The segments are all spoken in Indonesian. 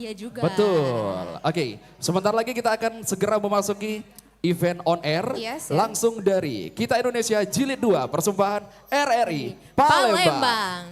Iya juga. Betul. Oke, sebentar lagi kita akan segera memasuki event on air Yes, ya. langsung dari Kita Indonesia Jilid 2 persembahan RRI Palembang. Palembang.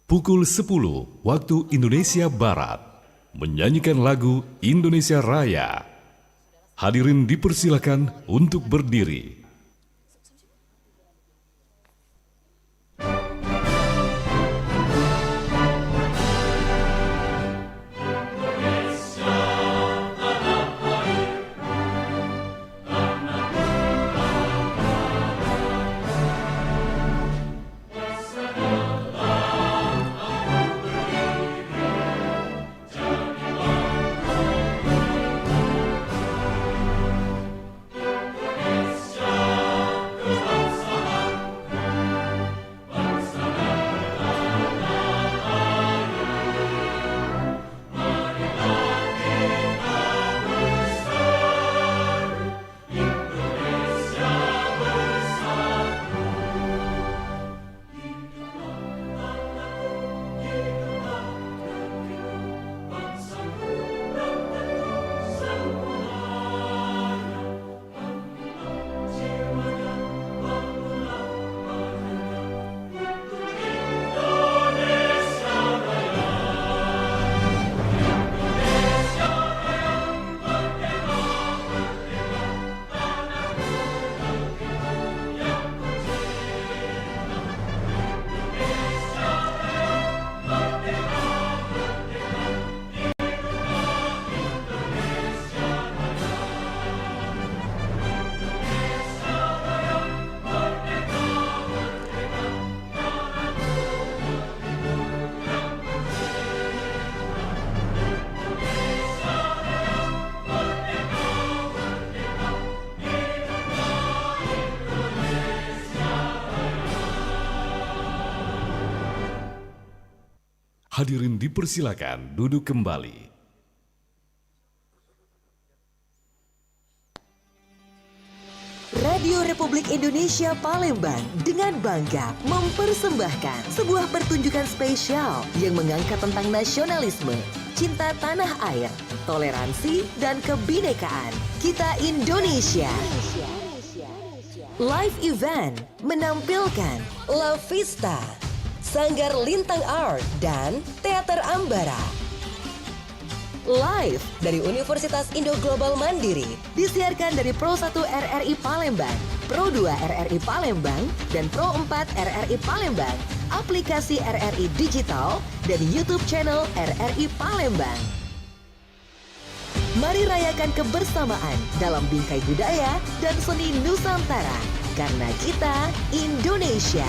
Pukul 10 waktu Indonesia Barat, menyanyikan lagu Indonesia Raya. Hadirin dipersilakan untuk berdiri. Hadirin dipersilakan duduk kembali. Radio Republik Indonesia Palembang dengan bangga mempersembahkan sebuah pertunjukan spesial yang mengangkat tentang nasionalisme, cinta tanah air, toleransi, dan kebinekaan kita Indonesia. Live event menampilkan La Vista, Sanggar Lintang Art, dan Teater Ambara. Live dari Universitas Indo Global Mandiri, disiarkan dari Pro 1 RRI Palembang, Pro 2 RRI Palembang, dan Pro 4 RRI Palembang, aplikasi RRI Digital, dan YouTube channel RRI Palembang. Mari rayakan kebersamaan dalam bingkai budaya dan seni Nusantara, karena kita Indonesia.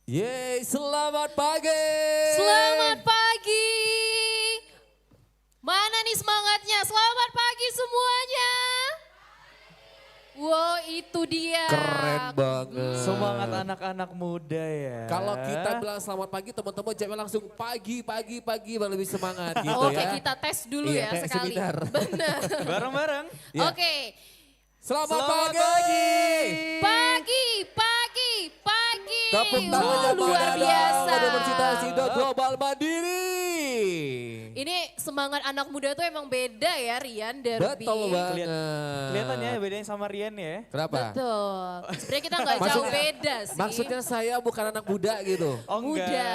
Yeay, selamat pagi. Selamat pagi. Mana nih semangatnya? Selamat pagi semuanya. Wow, itu dia. Keren banget. Semangat anak-anak muda ya. Kalau kita bilang selamat pagi, teman-teman jangan langsung pagi baru lebih semangat gitu Oke, ya. kita tes dulu Iya, ya kayak sekali. seminar. Benar. Bareng-bareng. Iya. Oke. Selamat, Selamat pagi. Pagi. Tepuk tangannya Luar biasa. Universitas Indo Global Mandiri. Ini semangat anak muda tuh emang beda ya Rian, Derby. Betul banget. Kelihatan ya bedanya sama Rian ya. Kenapa? Betul. Sebenarnya kita nggak jauh Maksudnya- beda sih. Maksudnya saya bukan anak muda gitu. Oh muda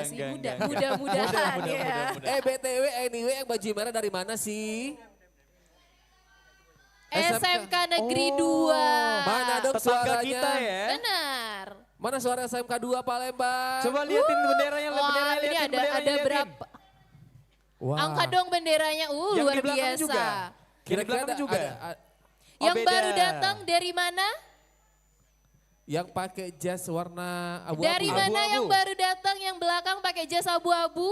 sih, mudah-mudahan ya. BTW anyway yang baju merah dari mana sih? SMK Negeri 2. Mana dong Tetangga suaranya? kita ya. Benar. Mana suara SMK 2 Palembang? Coba liatin benderanya, Wah, benderanya ini liatin, ada benderanya liatin. berapa? Wah. Angkat dong benderanya. Yang Luar di belakang biasa. juga. Kira-kira Yang di belakang juga. Oh, Yang beda. baru datang dari mana? yang pakai jas warna abu-abu. Dari mana Abu-abu. yang baru datang yang belakang pakai jas abu-abu?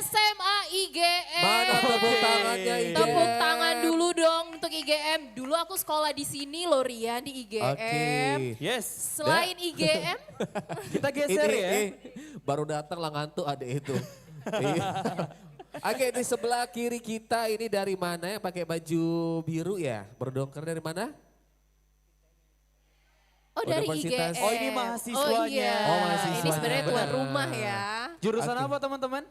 SMA IGM. Mana tepuk tangannya IGM? Tepuk tangan dulu dong untuk IGM. Dulu aku sekolah di sini loh Rian, di IGM. Oke. Yes. Selain IGM, Kita geser Ini, ya. baru datang lah ngantuk adek itu. Iya. Oke, di sebelah kiri kita ini dari mana yang pakai baju biru ya? Berdongker dari mana? oh dari Universitas. IGM. Oh, ini mahasiswanya. Oh iya, Oh, mahasiswanya. ini sebenarnya tuan Benar. rumah ya. Jurusan Oke. apa teman-teman?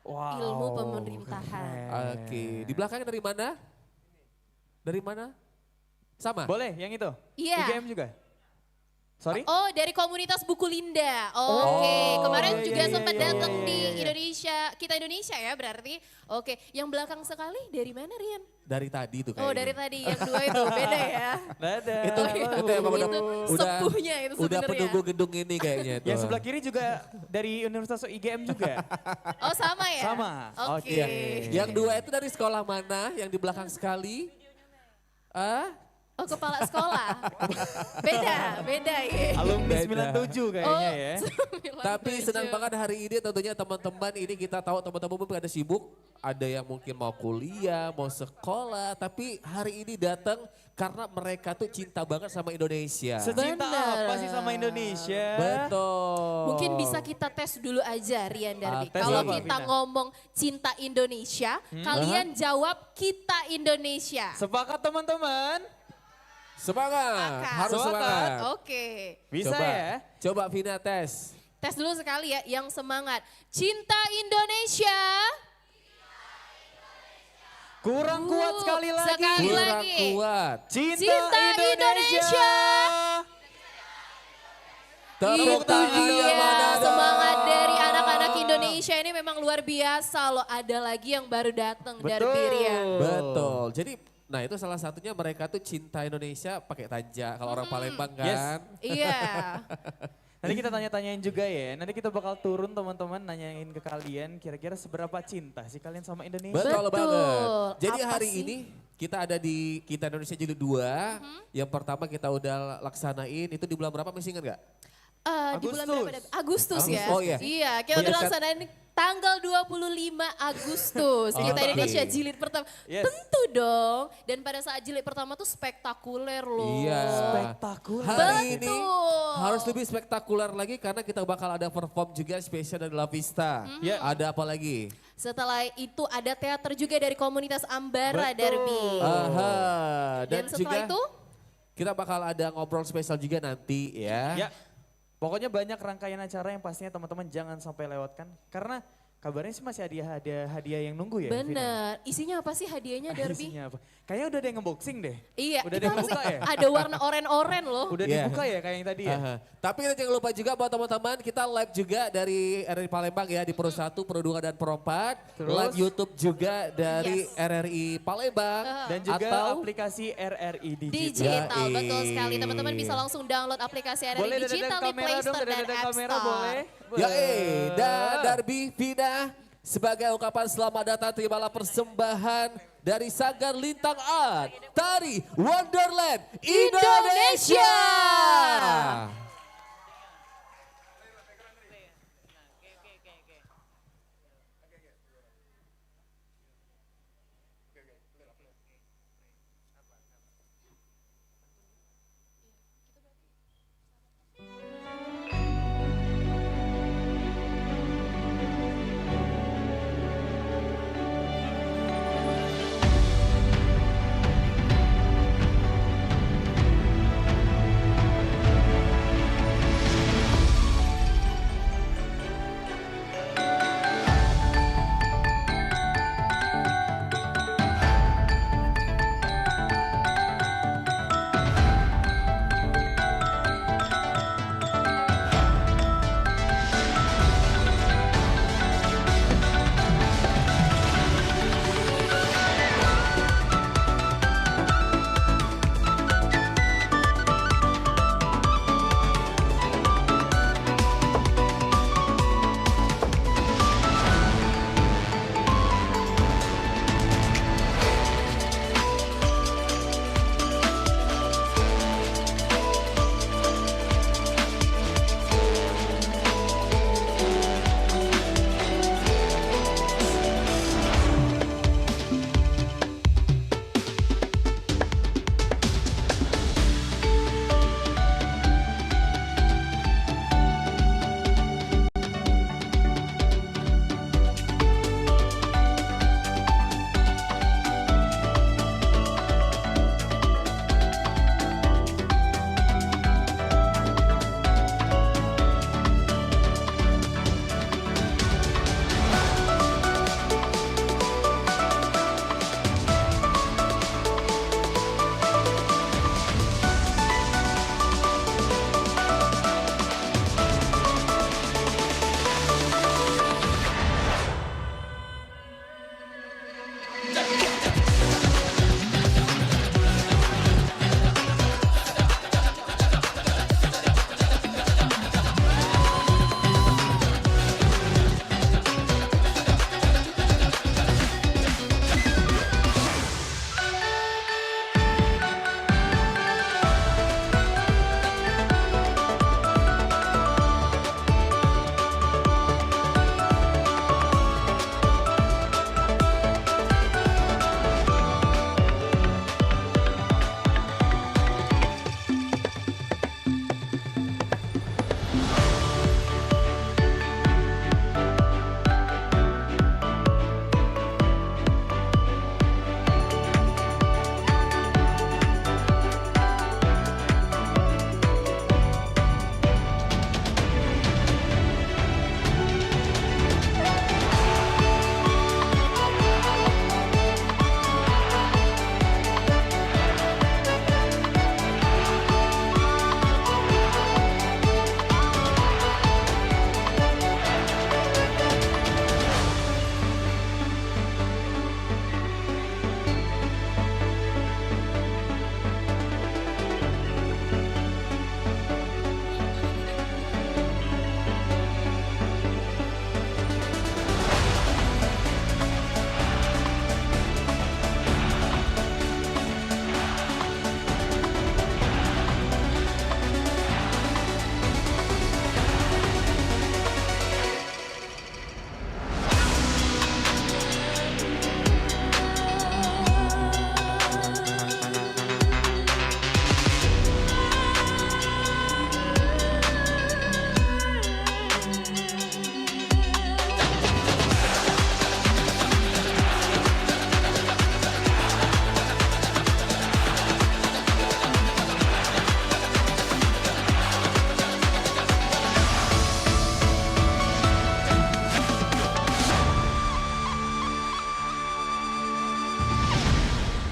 Wow. Ilmu pemerintahan. Oke, di belakangnya dari mana? Dari mana? Sama? Boleh yang itu? Iya. IGM juga? Sorry? Oh dari komunitas Buku Linda. Oke, kemarin iya, juga iya, sempat iya, datang iya, di iya. Indonesia, kita Indonesia ya berarti. Oke, yang belakang sekali dari mana Rian? Dari tadi tuh Oh kayaknya. dari tadi, yang dua itu beda ya. Ada. Itu, itu emang udah, Itu udah, sepuhnya itu udah sebenarnya. penunggu gedung ini kayaknya tuh. Yang sebelah kiri juga dari Universitas IGM juga. Oh sama ya? Sama. Oke. Oke. Yang dua itu dari sekolah mana? Yang di belakang sekali? Ah? Oh kepala sekolah. beda ya. Alumni Beda. 97 kayaknya ya. Tapi senang banget hari ini tentunya teman-teman ini kita tahu teman-teman mungkin pada sibuk. Ada yang mungkin mau kuliah, mau sekolah. Tapi hari ini datang karena mereka tuh cinta banget sama Indonesia. Secinta Bener. apa sih sama Indonesia? Betul. Mungkin bisa kita tes dulu aja Rian Darbi. tes Kalau apa, kita Vina? ngomong cinta Indonesia, kalian jawab kita Indonesia. Sepakat teman-teman? Semangat, harus semangat. Oke. Bisa Coba, ya? Coba Vina tes. Tes dulu sekali ya, yang semangat. Cinta Indonesia. Kurang kuat sekali lagi. sekali Kurang lagi. kuat. Cinta, Cinta Indonesia. Tepuk Itu tangannya dia mana dong? semangat dari anak-anak Indonesia ini memang luar biasa loh. Ada lagi yang baru datang dari Betul. Rian. Betul. Jadi, nah itu salah satunya mereka tuh cinta Indonesia pakai tanja. Kalau orang Palembang kan. Iya. Nanti kita tanya-tanyain juga ya. Nanti kita bakal turun teman-teman nanyain ke kalian kira-kira seberapa cinta sih kalian sama Indonesia. Betul, Betul. banget. Jadi Apa hari sih? ini kita ada di Kita Indonesia Jilid 2. Yang pertama kita udah laksanain itu di bulan berapa masih ingat gak? Di bulan Agustus. berapa? Agustus ya. Oh, iya. Iya, kita udah Banyak laksanain tanggal 25 Agustus. Kita Oke. Indonesia jilid pertama. Yes. Tentu dong. Dan pada saat jilid pertama tuh spektakuler loh. Iya. Spektakuler. Hari ini Betul. harus lebih spektakuler lagi karena kita bakal ada perform juga spesial dari La Vista. Ya. Ada apa lagi? Setelah itu ada teater juga dari komunitas Ambara Betul. Derby. Aha. Dan setelah juga itu kita bakal ada ngobrol spesial juga nanti ya. Ya, pokoknya banyak rangkaian acara yang pastinya teman-teman jangan sampai lewatkan. Karena kabarnya sih masih ada hadiah yang nunggu ya. Vina? bener. Isinya apa sih hadiahnya Derby? Isinya apa? Kayaknya udah ada yang unboxing deh. Iya, Udah ada itu yang apa sih? buka ya? Ada warna oren-oren loh. Udah Iya. dibuka ya kayak yang tadi ya? Aha. Tapi kita jangan lupa juga buat teman-teman kita live juga dari RRI Palembang ya di Pro 1, Pro 2 dan Pro 4. Terus? Live YouTube juga dari Yes. RRI Palembang. Dan juga Atau aplikasi RRI Digital. Digital, Yai. betul sekali. Teman-teman bisa langsung download aplikasi RRI Boleh Digital di kamera Play dong, Store dan ada App kamera Store. boleh? Ya dan Darby Vina sebagai ungkapan selamat datang terimalah persembahan dari Sanggar Lintang Art, Tari Wonderland Indonesia.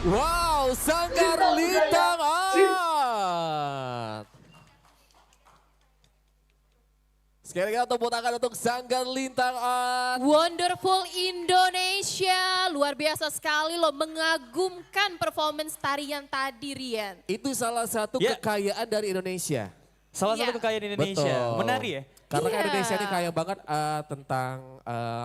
Wow, Sanggar Lintang Art. Sekali lagi tepuk tangan untuk Sanggar Lintang Art. Wonderful Indonesia, luar biasa sekali loh, mengagumkan performance tarian tadi Rian. Itu salah satu kekayaan dari Indonesia. Salah Iya. satu kekayaan Indonesia. Betul. Menari ya? Karena kan Iya. Indonesia ini kaya banget tentang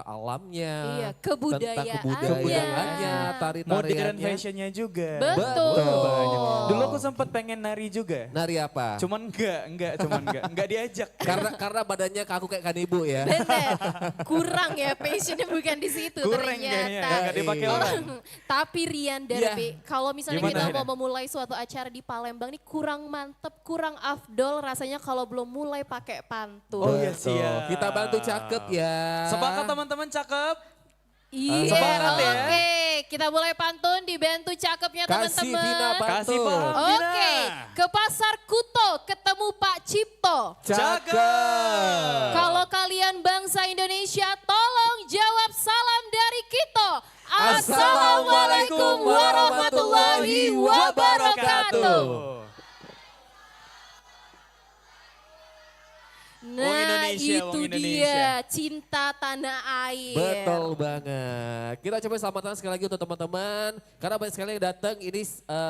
alamnya, Iya, tentang kebudayaannya, Modern tari-tariannya. fashionnya juga. Betul. Banyak. Dulu aku sempat pengen nari juga. Nari apa? Cuman enggak diajak. Karena badannya kaku kayak Kanibu ya. Bener, kurang ya passionnya bukan di situ Kurang ternyata. kayaknya, nggak dipakai Oh, orang. Tapi Rian Derby, kalau misalnya Gimana, kita Rina? mau memulai suatu acara di Palembang nih kurang mantep, kurang afdol rasanya kalau belum mulai pakai pantun. Oh iya Betul. siap. Kita bantu cakep ya. Sepakat teman-teman cakep? Iya, Sepakat ya? oke. Kita mulai pantun dibantu cakepnya Kasih Vina teman-teman. pantun. Kasih paham. Vina. Oke, ke Pasar Kuto ketemu Pak Cipto. Cakep. Kalau kalian bangsa Indonesia, tolong jawab salam dari kita. Assalamualaikum warahmatullahi wabarakatuh. Nah Indonesia, itu wong Indonesia. dia cinta tanah air. Betul banget. Kita coba selamatkan sekali lagi untuk teman-teman. Karena banyak sekali yang datang. Ini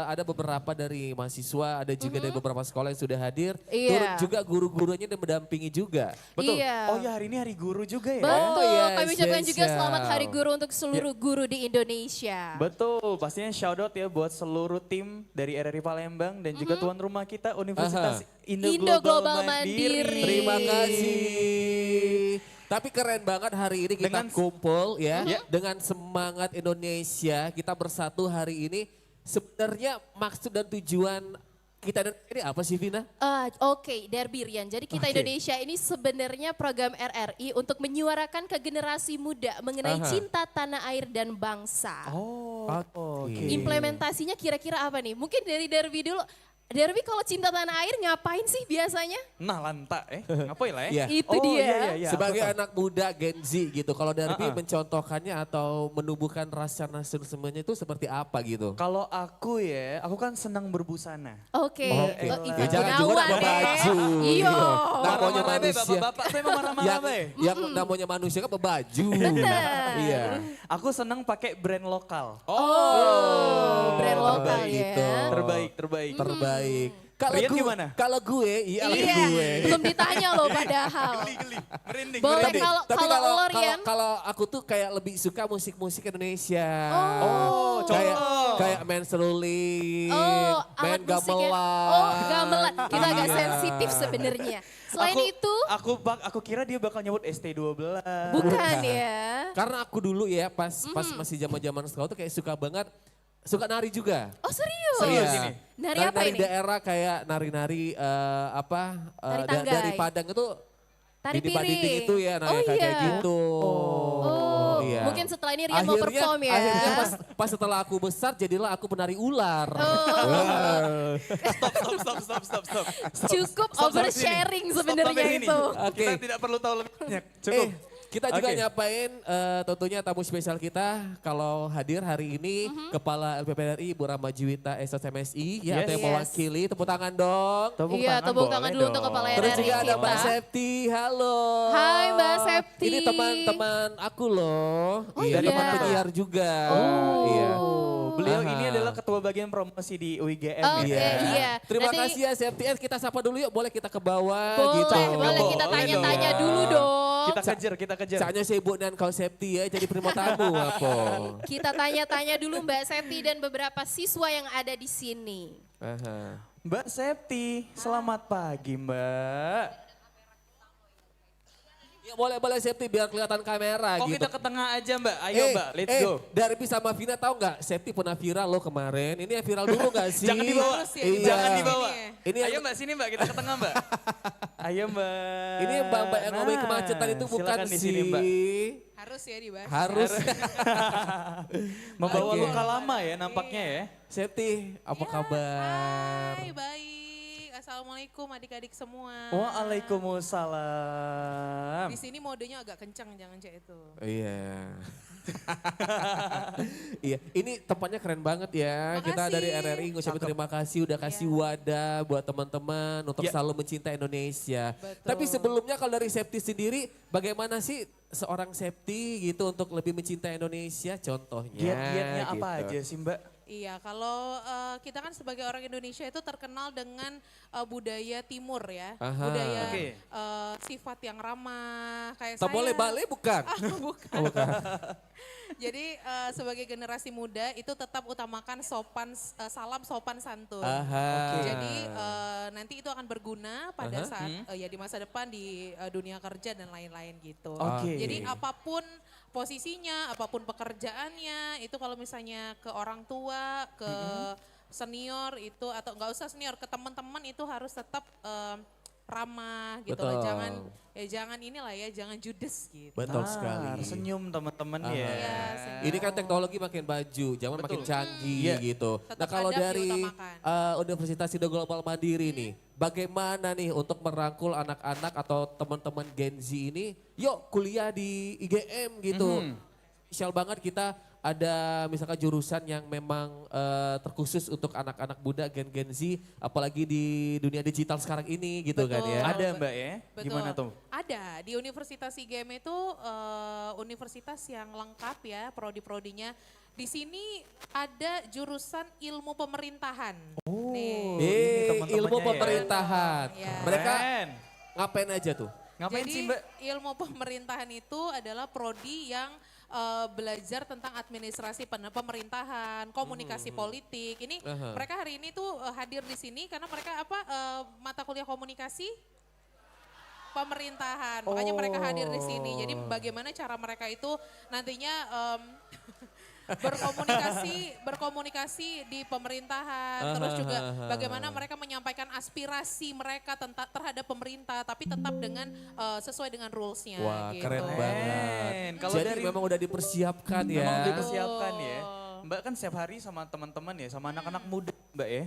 ada beberapa dari mahasiswa, ada juga dari beberapa sekolah yang sudah hadir. Iya. Turut juga guru-gurunya dan mendampingi juga. Betul. Iya. Oh ya hari ini hari guru juga ya? Betul, Oh, iya, kami ucapkan juga spesial. selamat Hari Guru untuk seluruh guru di Indonesia. Betul, pastinya shout out ya buat seluruh tim dari RRI Palembang dan juga tuan rumah kita Universitas Indo Global Mandiri. Terima kasih. Tapi keren banget hari ini kita Dengan- kumpul ya. Ya. Dengan semangat Indonesia. Kita bersatu hari ini. Sebenarnya maksud dan tujuan kita ini apa sih Vina? Oke, Derby Rian. Jadi kita Oke. Indonesia ini sebenarnya program RRI untuk menyuarakan ke generasi muda mengenai Aha. cinta tanah air dan bangsa. Oh, Oke. Implementasinya kira-kira apa nih? Mungkin dari Derby dulu. Derby kalau cinta tanah air ngapain sih biasanya? nah lanta ngapain lah ya? Iya. Itu Oh, dia. iya, Sebagai aku tahu. anak muda Gen Z gitu. Kalau Derby Uh-uh. mencontohkannya atau menumbuhkan rasa nasionalismenya itu seperti apa gitu? Kalau aku ya, aku kan senang berbusana. Oke. Oke. Oh, Ya, Ivan jangan juga Gunawan nak baju. Iya. Gitu. Namanya Marah-marah, Be, manusia. Bapak-bapak saya mau marah-marah, Yang, Be. yang namanya manusia kan berbaju. Iya. Aku senang pakai brand lokal. Oh, brand lokal terbaik ya. itu. Terbaik. Terbaik. Rian gimana? Kalau gue, iya Iya, gue. belum ditanya loh padahal. Merinding. Boleh Tapi- kalau tapi kalau lo Rian? kalau aku tuh kayak lebih suka musik-musik Indonesia. Oh, kayak contoh. kayak main seruling, Oh, main alat musiknya. gamelan. Oh, gamelan. Kita agak Iya. sensitif sebenarnya. Selain itu, aku kira dia bakal nyebut ST12. bukan ya. Karena aku dulu ya pas masih zaman-zaman sekolah tuh kayak suka banget suka nari juga. Oh serius? Serius Iya. ini? Nari apa Nari ini? daerah kayak nari-nari Tari tanggai. dari Padang itu Tari di depan dinding piring. itu ya nari Oh kayak iya. gitu. Oh, iya. mungkin setelah ini Rian mau perform ya. Akhirnya pas setelah aku besar jadilah aku penari ular. Oh, Stop. cukup Stop sampai oversharing sini. sebenarnya Stop sampai sini. itu. Oke. Kita tidak perlu tahu lebih banyak. Cukup. Kita juga Oke. nyapain tentunya tamu spesial kita kalau hadir hari ini Kepala LPPRI Ibu Rahma Juwita SSMSI ya Yes. atau yang Yes. mewakili tepuk tangan dong. Iya, tepuk tangan boleh dulu untuk dong. Kepala Terus RRI juga ada Mbak kita. Septi, halo. Hai, Mbak Septi. Ini teman-teman aku loh. Oh, Dari iya. teman penyiar juga. Oh. Iya. Beliau Aha. ini adalah ketua bagian promosi di UIGM Oke, ya. iya. Terima Nanti- kasih ya Septi. Kita sapa dulu yuk, boleh kita ke bawah Boleh, gitu. boleh kita Boleh tanya-tanya dong. dulu dong. Kita kejar. Soalnya sibuk dan kau Septi ya jadi primo tamu apa. Kita tanya-tanya dulu Mbak Septi dan beberapa siswa yang ada di sini. Aha. Mbak Septi, selamat pagi Mbak. Ya boleh Septi biar kelihatan kamera Kok gitu. kita ke tengah aja Mbak? Ayo Mbak, let's go. Darby sama Vina tahu nggak? Septi pernah viral loh kemarin. Ini yang viral dulu nggak sih? Jangan dibawa, Iya. jangan dibawa. Ini yang- Ayo Mbak sini Mbak, kita ke tengah Mbak. Ayo Mbak. Ini yang mbak yang ngomongin kemacetan itu bukan silakan di sih. sini Mbak. Harus ya dibahas. Harus. Membawa Oke. luka lama ya nampaknya ya. Septi, apa kabar? Hai, baik. Assalamualaikum adik-adik semua. Waalaikumsalam. Di sini modenya agak kencang, jangan cek itu. Iya. Iya, ini tempatnya keren banget ya. Kita Makasih. dari RRI ngucapin terima kasih udah kasih wadah buat teman-teman untuk Ya. selalu mencintai Indonesia. Betul. Tapi sebelumnya kalau dari Septi sendiri, bagaimana sih seorang Septi gitu untuk lebih mencintai Indonesia contohnya? Giat-giatnya apa gitu. aja sih Mbak? Iya, kalau kita kan sebagai orang Indonesia itu terkenal dengan budaya timur ya. Aha. Budaya Oke. sifat yang ramah, kayak Tak saya. boleh balik bukan? Bukan. Jadi sebagai generasi muda itu tetap utamakan salam sopan santun. Aha. Jadi nanti itu akan berguna pada Aha. saat ya di masa depan di dunia kerja dan lain-lain gitu. Oke. Jadi apapun posisinya, apapun pekerjaannya, itu kalau misalnya ke orang tua, ke senior itu atau enggak usah senior, ke teman-teman itu harus tetap ramah gitu loh. Betul. Jangan inilah ya, jangan judes gitu. Betul sekali. Senyum teman-teman Aha. ya. Iya, senyum. Ini kan teknologi makin maju, zaman makin canggih gitu. Tetap Nah kalau adab dari diutamakan. Universitas Indo Global Mandiri nih, bagaimana nih untuk merangkul anak-anak atau teman-teman Gen Z ini, yuk kuliah di IGM gitu. Spesial banget kita ada misalkan jurusan yang memang terkhusus untuk anak-anak muda Gen Z, apalagi di dunia digital sekarang ini gitu kan Betul. ya. Ada Mbak ya? Betul. Gimana tuh? Ada, di Universitas IGM itu universitas yang lengkap ya prodi-prodinya. Di sini ada jurusan ilmu pemerintahan. Nih. ini teman-temannya Ilmu ya. pemerintahan. Ya. Mereka Keren. ngapain aja tuh? Ngapain Jadi sih Mbak? ilmu pemerintahan itu adalah prodi yang belajar tentang administrasi pemerintahan, komunikasi politik. Ini Aha. mereka hari ini tuh hadir di sini karena mereka mata kuliah komunikasi pemerintahan. Makanya mereka hadir di sini. Jadi bagaimana cara mereka itu nantinya berkomunikasi di pemerintahan, terus juga bagaimana mereka menyampaikan aspirasi mereka terhadap pemerintah, tapi tetap dengan sesuai dengan rules-nya. Wah gitu. keren banget. Kalau Jadi dari memang udah dipersiapkan ya. memang dipersiapkan ya. Mbak kan setiap hari sama teman-teman ya, sama anak-anak muda Mbak ya.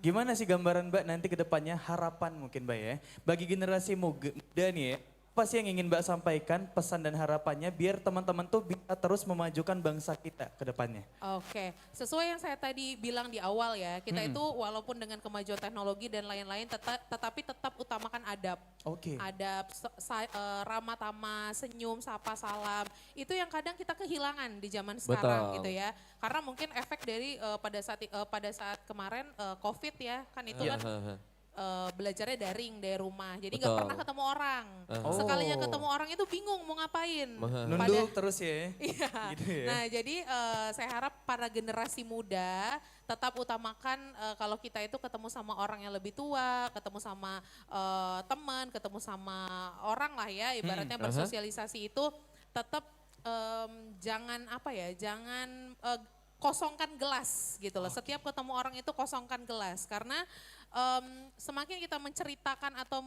Gimana sih gambaran Mbak nanti ke depannya, harapan mungkin Mbak ya. Bagi generasi muda nih ya, apa sih yang ingin Mbak sampaikan, pesan dan harapannya biar teman-teman tuh bisa terus memajukan bangsa kita ke depannya? Oke, sesuai yang saya tadi bilang di awal ya, kita itu walaupun dengan kemajuan teknologi dan lain-lain, tetapi tetap utamakan adab. Oke. Adab, ramah tamah, senyum, sapa, salam. Itu yang kadang kita kehilangan di zaman sekarang Betul. gitu ya. Karena mungkin efek dari pada saat kemarin COVID ya, kan itu Iya, kan belajarnya daring dari rumah. Jadi nggak Betul. pernah ketemu orang. Oh. Sekalinya ketemu orang itu bingung mau ngapain. Nunduk terus ya. Iya. Gitu ya. Nah jadi saya harap para generasi muda tetap utamakan kalau kita itu ketemu sama orang yang lebih tua, ketemu sama teman, ketemu sama orang lah ya, ibaratnya bersosialisasi itu tetap jangan kosongkan gelas gitu loh. Setiap ketemu orang itu kosongkan gelas karena semakin kita menceritakan atau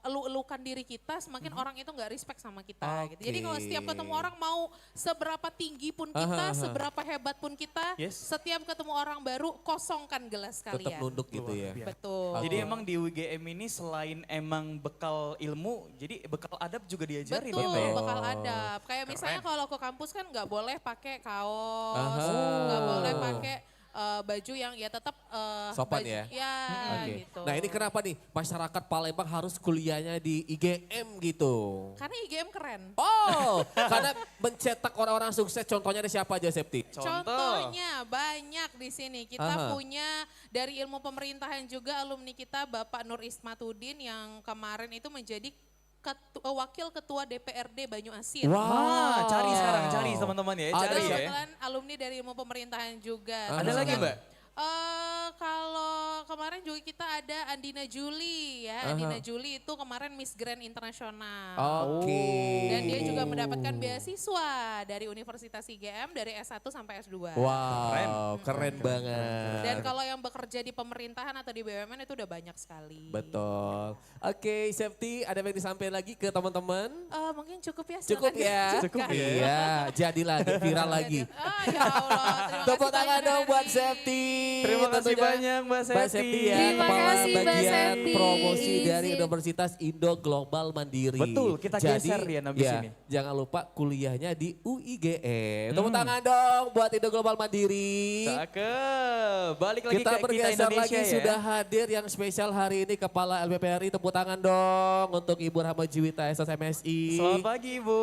elu-elukan diri kita, semakin orang itu nggak respect sama kita. Gitu. Jadi kalau setiap ketemu orang mau seberapa tinggi pun kita, seberapa hebat pun kita, setiap ketemu orang baru kosongkan gelas Tetap kalian. nunduk gitu ya. Betul. Jadi emang di UGM ini selain emang bekal ilmu, jadi bekal adab juga diajarin Betul, ya Mbak ya? bakal adab. Kayak misalnya kalau ke kampus kan nggak boleh pakai kaos, Aha. nggak boleh pakai baju yang ya tetap Sopan baju, ya? Ya Oke. gitu. Nah ini kenapa nih masyarakat Palembang harus kuliahnya di IGM gitu? Karena IGM keren. Oh, karena mencetak orang-orang sukses, contohnya ada siapa aja Septi? Contohnya banyak di sini. Kita Aha. punya dari ilmu pemerintahan juga alumni kita Bapak Nur Ismatudin yang kemarin itu menjadi wakil ketua DPRD Banyu Asin. Wah, cari sekarang, cari teman-teman ya, Ada cari ya. Kebetulan alumni dari ilmu pemerintahan juga. Ada Terus lagi, kan, Mbak? Kalau kemarin juga kita ada Andina Juli ya. Andina Juli itu kemarin Miss Grand Internasional. Oke. Dan dia juga mendapatkan beasiswa dari Universitas IGM dari S1 sampai S2. Wow, keren banget. Dan kalau yang bekerja di pemerintahan atau di BUMN itu udah banyak sekali. Betul. Oke, Septi, ada yang disampaikan lagi ke teman-teman? Mungkin cukup ya. Cukup silakan ya? dilanjutkan. Iya, jadi lagi, viral lagi. Ya Allah. Terima Tepuk kasih tangan banyak, dong buat Rani. Septi. Terima kasih Tentunya banyak Mbak Mbak Septi. Septi ya, Terima Kepala kasih, Mbak Bagian Septi. Promosi dari Izin. Universitas Indo Global Mandiri. Betul, kita geser ya, abis ini. jangan lupa kuliahnya di UIGE. Tepuk Hmm. tangan dong buat Indo Global Mandiri. Cakep. Balik lagi Kita ke kita bergeser Indonesia lagi ya. sudah hadir yang spesial hari ini Kepala LBPRI. Tepuk tangan dong untuk Ibu Rahma Juwita SSMSI. Selamat pagi Ibu.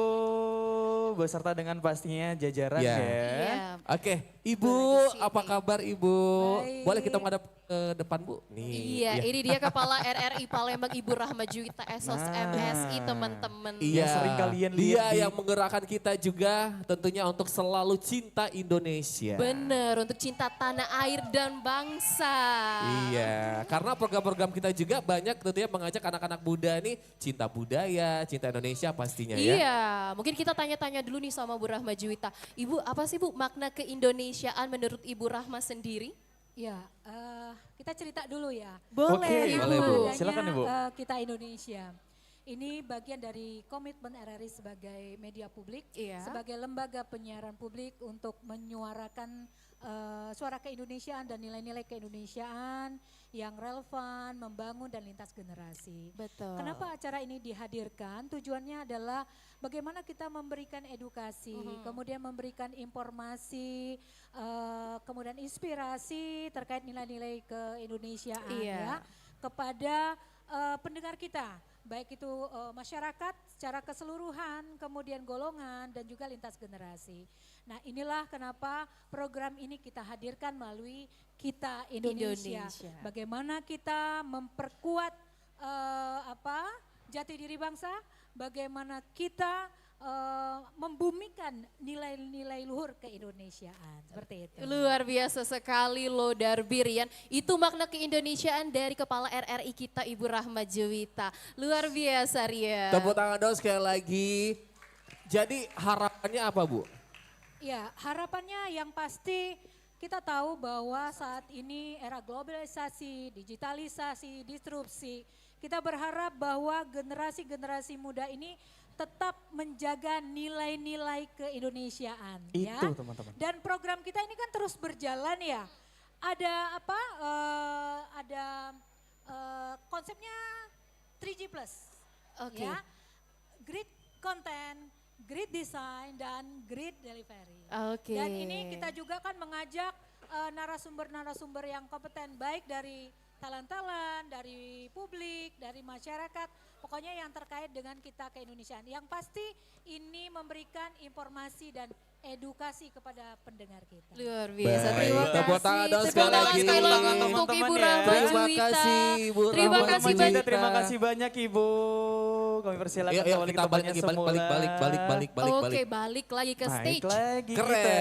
Beserta dengan pastinya jajaran Ya. ya. Iya. Oke, Ibu apa kabar Ibu? Boleh kita menghadap ke depan Bu? Nih. Iya, ini dia Kepala RRI Palembang Ibu Rahma Juwita SSMSI teman-teman. Iya, Yang sering kalian dia lihat di- yang menggerakkan kita juga tentunya untuk selalu cinta Indonesia. Bener, untuk cinta tanah air dan bangsa. Iya, karena program-program kita juga banyak tentunya mengajak anak-anak muda nih cinta budaya, cinta Indonesia pastinya ya. Iya, mungkin kita tanya-tanya dulu nih sama Bu Rahma Juwita. Ibu, apa sih Bu makna keindonesiaan menurut Ibu Rahma sendiri? Ya, kita cerita dulu ya. Boleh, Oke, Ibu. boleh, Bu. Adanya, Silakan, Ibu. Kita Indonesia. Ini bagian dari komitmen RRI sebagai media publik, Iya. sebagai lembaga penyiaran publik untuk menyuarakan suara keindonesiaan dan nilai-nilai keindonesiaan yang relevan, membangun dan lintas generasi. Betul. Kenapa acara ini dihadirkan? Tujuannya adalah bagaimana kita memberikan edukasi, kemudian memberikan informasi, kemudian inspirasi terkait nilai-nilai keindonesiaan Iya. ya kepada pendengar kita, baik itu masyarakat secara keseluruhan, kemudian golongan dan juga lintas generasi. Nah, inilah kenapa program ini kita hadirkan melalui Kita Indonesia. Indonesia. Bagaimana kita memperkuat jati diri bangsa, bagaimana kita membumikan nilai-nilai luhur keindonesiaan, seperti itu. Luar biasa sekali loh Darbirian. Itu makna keindonesiaan dari Kepala RRI kita Ibu Rahma Juwita. Luar biasa Ria. Tepuk tangan dong sekali lagi. Jadi harapannya apa Bu? Ya, harapannya yang pasti kita tahu bahwa saat ini era globalisasi, digitalisasi, disrupsi, kita berharap bahwa generasi-generasi muda ini tetap menjaga nilai-nilai keindonesiaan. ya. Itu teman-teman. Dan program kita ini kan terus berjalan ya. Ada apa? Konsepnya 3G+. Oke. Ya. Great content, great design, dan great delivery. Oke. Dan ini kita juga kan mengajak narasumber-narasumber yang kompeten baik dari talent-talent, dari publik, dari masyarakat, pokoknya yang terkait dengan kita keindonesiaan. Yang pasti ini memberikan informasi dan edukasi kepada pendengar kita. Luar biasa. Baik. Terima Tepuk kasih. tangan dong Tepuk sekali tangan lagi. sekali lagi Teman-teman untuk Ibu ya. Rahma Terima Juwita. kasih, Ibu Terima Rahma kasih Juwita. banyak. Terima kasih banyak Ibu. Kami persilakan Yuk, kembali kita ke balik tempatnya lagi, semula. Oke, balik lagi ke Naik stage. lagi Keren. kita.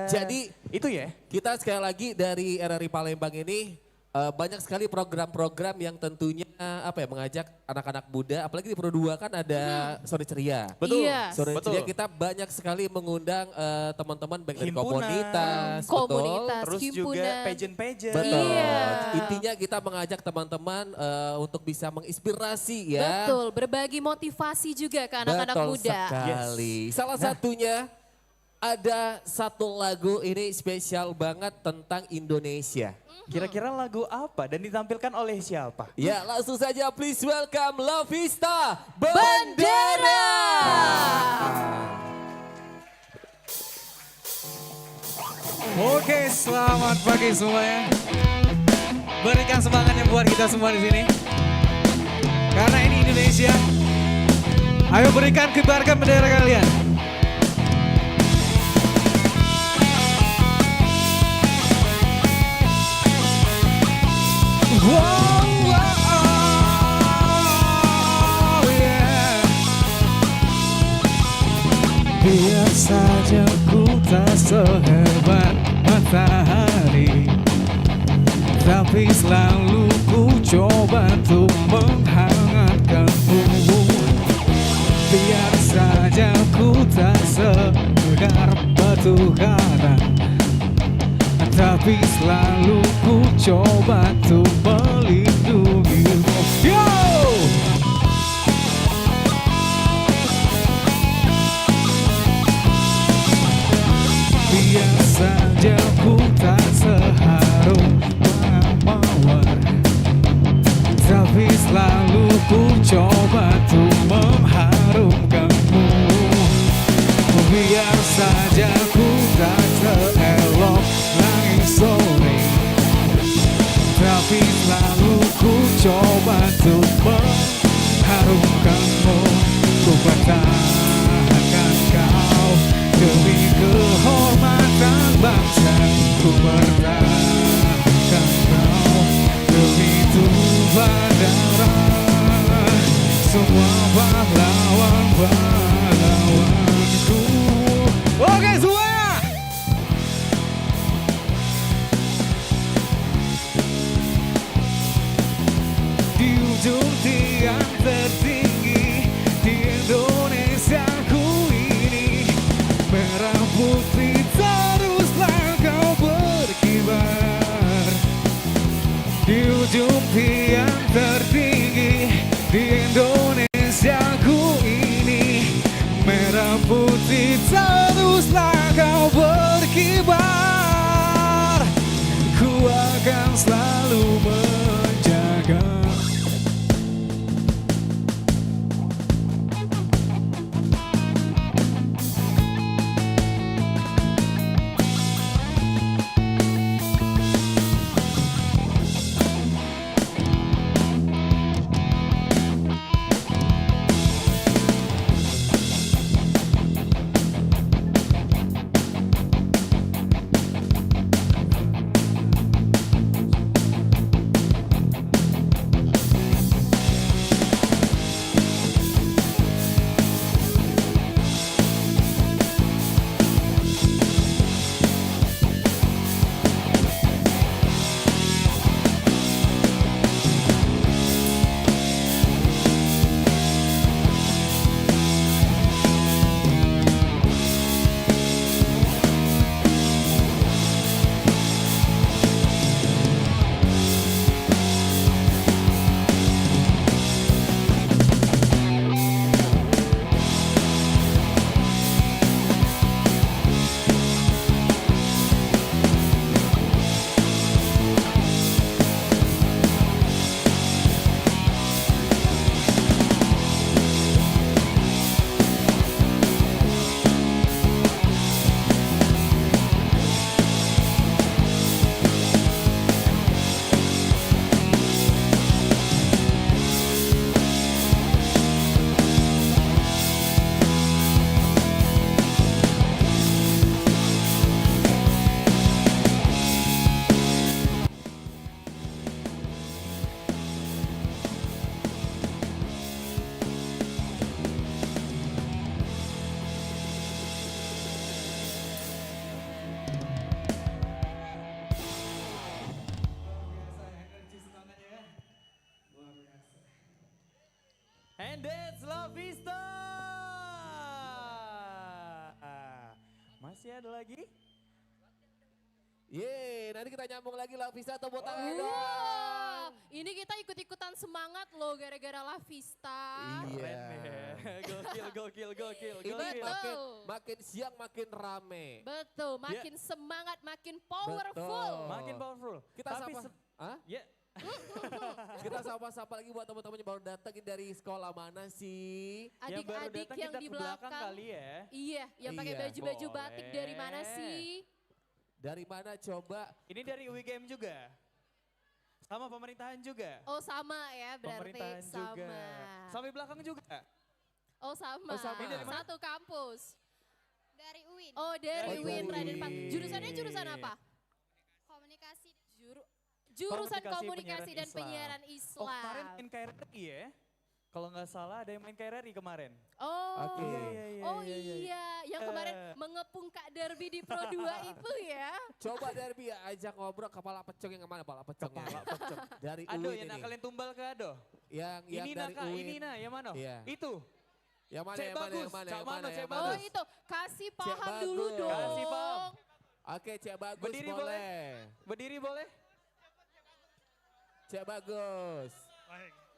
Jadi itu ya. kita sekali lagi dari RRI Palembang ini banyak sekali program-program yang tentunya mengajak anak-anak muda, apalagi di Pro 2 kan ada Sore Ceria. Betul. Iya. Sore Betul. Ceria kita banyak sekali mengundang teman-teman baik dari Himpunan. komunitas, Komunitas, Terus juga himpunan. pageant-pageant. Betul. Iya. Intinya kita mengajak teman-teman untuk bisa menginspirasi ya. Betul, berbagi motivasi juga ke anak-anak Betul muda. sekali. Salah satunya ada satu lagu ini spesial banget tentang Indonesia. Kira-kira lagu apa dan ditampilkan oleh siapa? Ya langsung saja please welcome Lovista Bandera. Oke, selamat pagi semuanya. Berikan semangatnya buat kita semua di sini. Karena ini Indonesia. Ayo berikan kibarkan bendera kalian. Wow, yeah. Biar saja ku tak sehebat matahari, tapi selalu ku coba untuk menghangatkanmu. Biar saja ku tak segar batu karang, tapi selalu ku coba untuk melindungimu. Yo! Biar saja ku tak seharum mawar, tapi selalu ku coba untuk mengharumkanmu. Biar saja ku tak seelok langit sore, tapi selalu ku coba untuk mengharumkanmu. Ku pertahankan kau demi kehormatan bangsa. Ku pertahankan kau demi tumpah darah semua pahlawan-pahlawanku. Oke semuanya. Di ujung tiang tertinggi di Indonesia ku ini, merah putih teruslah kau berkibar. Di ujung tiang tertinggi di Indonesia ku ini, merah putih teruslah kau berkibar. Ku akan selalu menjaga. And that's La Vista. Masih ada lagi? Yeay, nanti kita nyambung lagi La Vista, tepuk tangan dong. Wow, ini kita ikut-ikutan semangat loh gara-gara La Vista. Iya. Gokil. Ini makin siang makin rame. Betul, makin semangat, makin powerful. Betul. Makin powerful. Kita Tapi sapa. Hah? Ya. Kita sapa-sapa lagi buat teman-teman yang baru datang dari sekolah mana sih? Yang baru Adik-adik datang yang kita di ke belakang belakang. kali ya. Iya, yang pakai Iya. baju-baju batik dari mana Boleh. sih? Dari mana coba? Ini dari UIGM juga. Sama pemerintahan juga. Oh sama ya berarti Pemerintahan sama. juga. Sampai belakang juga. Oh sama. Oh, sama. Ini dari mana? Satu kampus. Dari UIN. Oh dari Oh, UIN dari Raden Pat. UIN. Jurusannya jurusan apa? Komunikasi. Jurusan Komunikasi, komunikasi dan penyiaran Oh kemarin Islam. main KRRI ya? Kalau nggak salah ada yang main KRRI kemarin. Oh, Oke. oh iya, yang kemarin mengepung Kak Derby di Pro 2 itu ya. Coba Derby ya, ajak ngobrol kepala pecong yang mana kepala pecong? Kepala pecong. Dari Ado UIN yang ini. kalian tumbal ke Ado. Yang Ini dari Kak, UIN. ini yang mana? Iya. Itu. Yang mana, Cek yang mana, bagus, yang mana, Cak yang Mano, mana, Cek yang bagus. Oh mana? itu, kasih paham Cek dulu bagus. dong. Kasih paham. Oke, Cek Bagus Berdiri boleh. Berdiri boleh? Cek Bagus.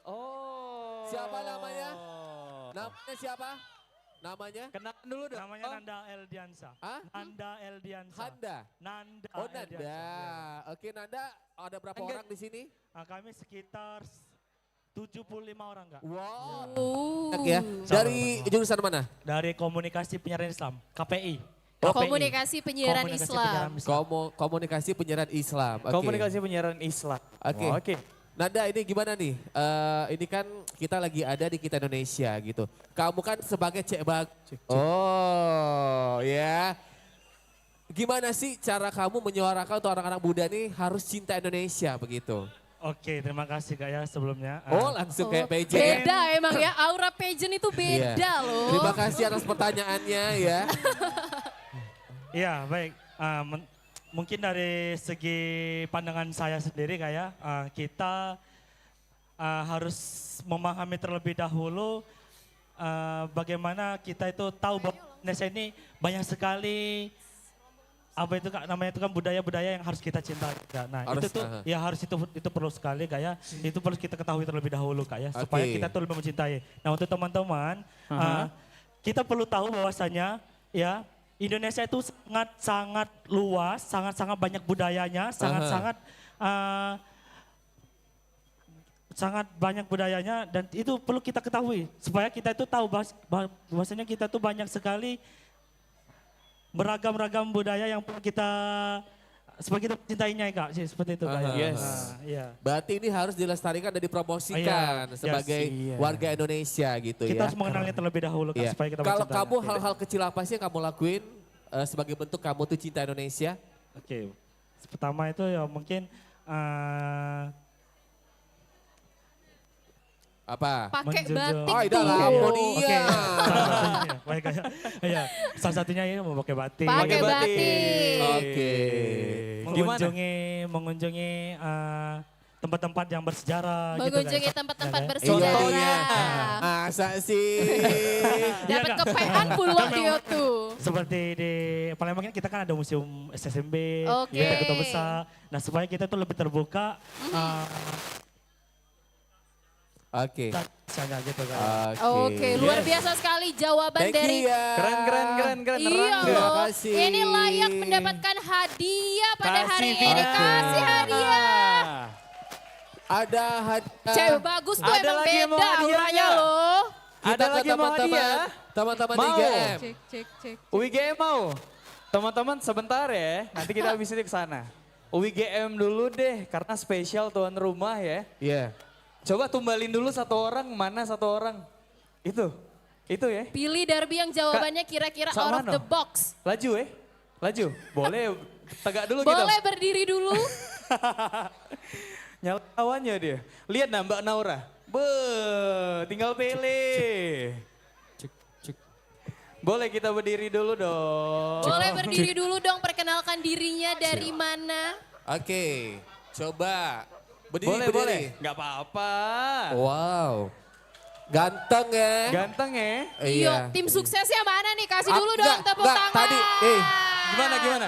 Oh. Siapa namanya? Namanya siapa? Namanya? Kenalan dulu dong. Namanya Om. Nanda Eldiansa. Hah? Nanda Eldiansa. Handa. Nanda. Oh Eldiansa, Nanda. ya. Oke Nanda, ada berapa Enggak. orang di sini? Nah, kami sekitar 75 orang Kak. Wow. Oh. Ya. Dari jurusan mana? Dari Komunikasi Penyiaran Islam, KPI. Komunikasi penyiaran Komunikasi Islam. penyiaran Komunikasi penyiaran Islam. Oke. Komunikasi penyiaran Islam. Oke. Oh, oke. Nanda ini gimana nih? Ini kan kita lagi ada di Kita Indonesia gitu. Kamu kan sebagai Cek Bag. Oh ya. Gimana sih cara kamu menyuarakan untuk anak-anak muda nih harus cinta Indonesia begitu? Oke, terima kasih Kak ya sebelumnya. Oh langsung kayak PJ ya? Beda emang ya, aura pageant itu beda Iya. loh. Terima kasih atas pertanyaannya ya. Iya baik, mungkin dari segi pandangan saya sendiri kayak kita harus memahami terlebih dahulu bagaimana kita itu tahu bahwa Indonesia ini banyak sekali apa itu Kak, namanya itu kan budaya-budaya yang harus kita cintai Kak. Nah Harus, itu tuh ya harus itu perlu sekali Kak ya, itu perlu kita ketahui terlebih dahulu Kak ya, supaya Oke. kita tuh lebih mencintai. Nah untuk teman-teman, kita perlu tahu bahwasanya ya Indonesia itu sangat-sangat luas, sangat-sangat banyak budayanya, sangat-sangat sangat banyak budayanya dan itu perlu kita ketahui supaya kita itu tahu bahwasanya kita tuh banyak sekali beragam-ragam budaya yang perlu kita supaya kita mencintainya Kak, sih seperti itu Kak. Yes. Iya. Berarti ini harus dilestarikan dan dipromosikan Iya, sebagai yes, iya. warga Indonesia gitu Kita ya. harus mengenalnya terlebih dahulu Kak, Iya. supaya kita Kalau mencintai. kamu hal-hal kecil apa sih yang kamu lakuin sebagai bentuk kamu tuh cinta Indonesia? Oke, pertama itu ya mungkin Apa? Pakai menjunjung- batik Oh, tuh. idah lama Oke, dia. salah satunya. Baik, ya, salah satunya ya mau pakai batik. Pakai batik. Oke. Mengunjungi tempat-tempat yang bersejarah Mengunjungi gitu kan. tempat-tempat Ya kan? bersejarah. Contohnya. Masa sih? Dapat Iya, Kak. kepean pula Kan dia memang- tuh. Seperti di Palembang kan kita kan ada museum SSMB, Oke. kita Kota Besar. Nah supaya kita tuh lebih terbuka, Oke. misalnya gitu kan. Oke, luar biasa sekali jawaban Thank dari you ya. Keren. Iya Terima loh, kasih. ini layak mendapatkan hadiah pada hari ini. Vina. Kasih hadiah. Ada hadiah. Cewek bagus tuh Ada emang lagi yang mau beda hadiah auranya nggak? loh. Ada lagi yang mau hadiah? Teman-teman Mau. IGM. Cek. UIGM mau? Teman-teman sebentar ya, nanti kita habis itu ke sana. UIGM dulu deh, karena spesial tuan rumah ya. Iya. Coba tumbalin dulu satu orang, mana satu orang? Itu ya. Pilih Darby yang jawabannya kira-kira Sak out of mano? the box. Laju laju. Boleh tegak dulu kita. Boleh berdiri dulu. Nyala tawannya dia. Lihat nah Mbak Naura. Tinggal pilih. Boleh kita berdiri dulu dong. Boleh berdiri dulu dong, perkenalkan dirinya dari mana. Oke. Coba. Berdiri, Boleh. Nggak apa-apa. Wow. Ganteng ya. Ganteng ya. Iya, tim suksesnya mana nih? Kasih dulu dong Enggak, tepuk enggak, tangan. tadi, Gimana?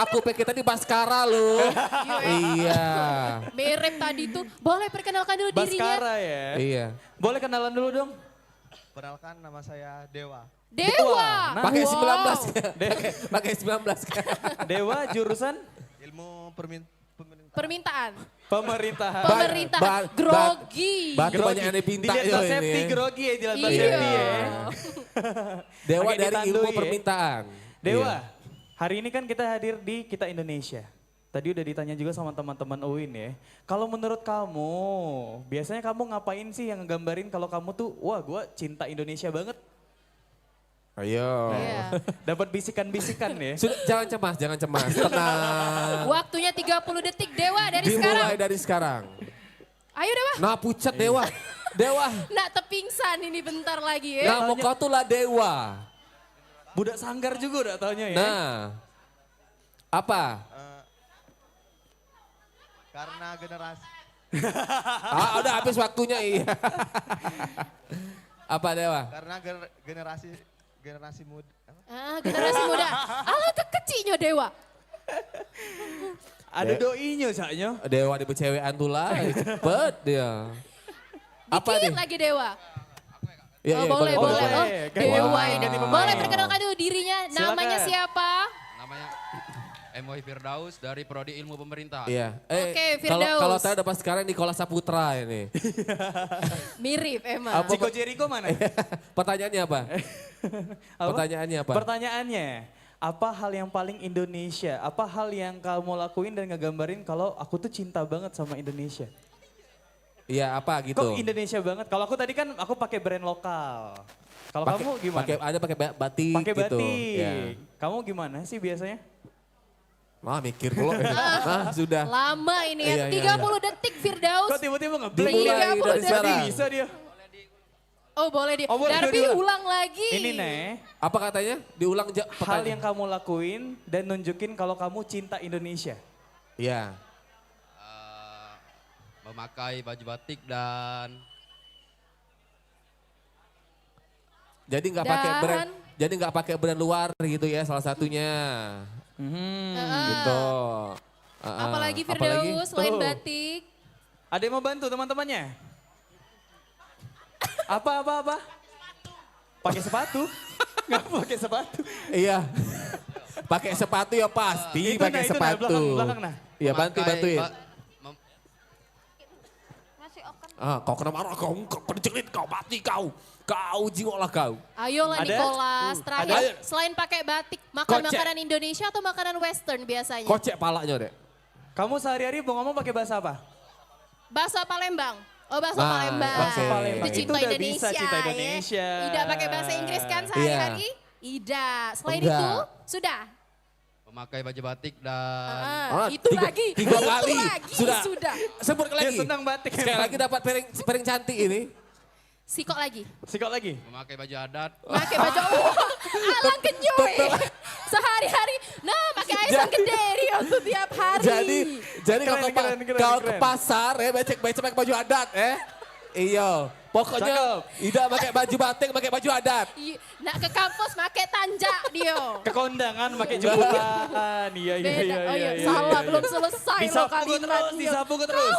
Aku pikir tadi Baskara lu. Iya. Mirip tadi tuh. Boleh perkenalkan dulu dirinya. Baskara ya. Iya. Boleh kenalan dulu dong. Perkenalkan nama saya Dewa. Dewa. Nah, Pakai Wow. 19. Pakai 19. Dewa jurusan Ilmu pemerintahan. Permintaan. pemerintahan. Pemerintah. Grogi. Berarti banyak yang dipinta Dilihat yo Mbak ini. Septi grogi ya, jalan Mbak Iya. Septi ya. Dewa Pakai dari ditandui ilmu ya. permintaan. Dewa, Iya. hari ini kan kita hadir di Kita Indonesia. Tadi udah ditanya juga sama teman-teman UIN ya. Kalau menurut kamu, biasanya kamu ngapain sih yang ngegambarin kalau kamu tuh, wah gue cinta Indonesia banget. Ayo. Iya. Dapat bisikan-bisikan ya. Sudah, jangan cemas. Tenang. Waktunya 30 detik Dewa dari sekarang. Dimulai dari sekarang. Ayo Dewa. Nah pucat Dewa. Dewa. Nak tepingsan ini bentar lagi ya. Nah mau kau tuh lah Dewa. Budak sanggar juga udah taunya ya. Nah. Apa? Karena generasi. Udah habis waktunya iya. Apa Dewa? Karena generasi muda. Generasi muda. Alah kekecinya Dewa. Ada doinya saknya. Dewa di becewean tuh lah. Cepet dia. Apa Dikit nih? lagi Dewa. Iya, Oh, iya, boleh. boleh. Oh, Ganti Dewa pemain, ini. ganti pemain. Boleh perkenalkan dulu dirinya. Namanya Silakan. siapa? Namanya Mohi Firdaus dari Prodi Ilmu Pemerintahan. Iya. Oke, Kalau Firdaus. saya dapat sekarang Nikola Saputra ini. Mirip emang. Chico Jericho mana? Pertanyaannya apa? Apa? Pertanyaannya apa? Pertanyaannya, apa hal yang paling Indonesia? Apa hal yang kamu lakuin dan ngegambarin kalau aku tuh cinta banget sama Indonesia? Iya apa gitu? Kok Indonesia banget? Kalau aku tadi kan aku pakai brand lokal. Kalau kamu gimana? Pakai batik Pakai gitu. batik. Ya. Kamu gimana sih biasanya? Nah mikir dulu. Nah sudah. Lama ini ya, Iya, 30 detik Firdaus. Kok tiba-tiba ngeblank? Dimulai dari sekarang. Bisa dia. Oh boleh dia. Oh, boleh Darbi diulang. ulang lagi. Ini Nek, Apa katanya? Diulang hal pertanyaan. yang kamu lakuin dan nunjukin kalau kamu cinta Indonesia. Iya. Memakai baju batik dan Jadi nggak pakai Dan- brand. Jadi nggak pakai brand luar gitu ya salah satunya. Gitu. Apalagi Apalagi? Firdaus selain Tuh. batik. Ada yang mau bantu teman-temannya? Apa? Pakai sepatu? Nggak pakai sepatu. Iya. Pakai sepatu ya pasti Itu, pakai nah, itu, nah, sepatu. belakang, nah. Iya memakai bantuin. Masih open. Kau kena marah kau pencelit kau mati kau. Kau jiwa lah kau. Ayolah Ada? Nicholas, terakhir Ada. selain pakai batik, makan Kocek. makanan Indonesia atau makanan western biasanya? Kocek palanya dek. Kamu sehari-hari mau ngomong pakai bahasa apa? Bahasa Palembang. Oh bahasa Nah, Palembang. bahasa Palembang. Itu cinta Itu udah Indonesia, bisa cinta ya. Indonesia. Tidak pakai bahasa Inggris kan sehari-hari? Tidak. Selain Enggak. itu, sudah. memakai baju batik dan Itu lagi. 3 Itu kali. lagi, sudah. Sebut Dia lagi. senang batik. Sekali lagi dapat piring cantik ini. Sikok lagi. Sikot lagi. memakai baju adat. Pakai baju. Alang kenyoy. Sehari-hari. Nah pakai aisan gede dia tuh tiap hari. Jadi Keren, kalau ke keren. pasar ya becek-becek pakai baju adat Iya. Pokoknya Cakep. tidak pakai baju batik, pakai baju adat. Nak ke kampus pakai tanjak dia. Ke kondangan pakai jumlah. Iya. Beda. Oh iya, salah belum selesai loh Disapu terus, kalimatnya. disapu terus.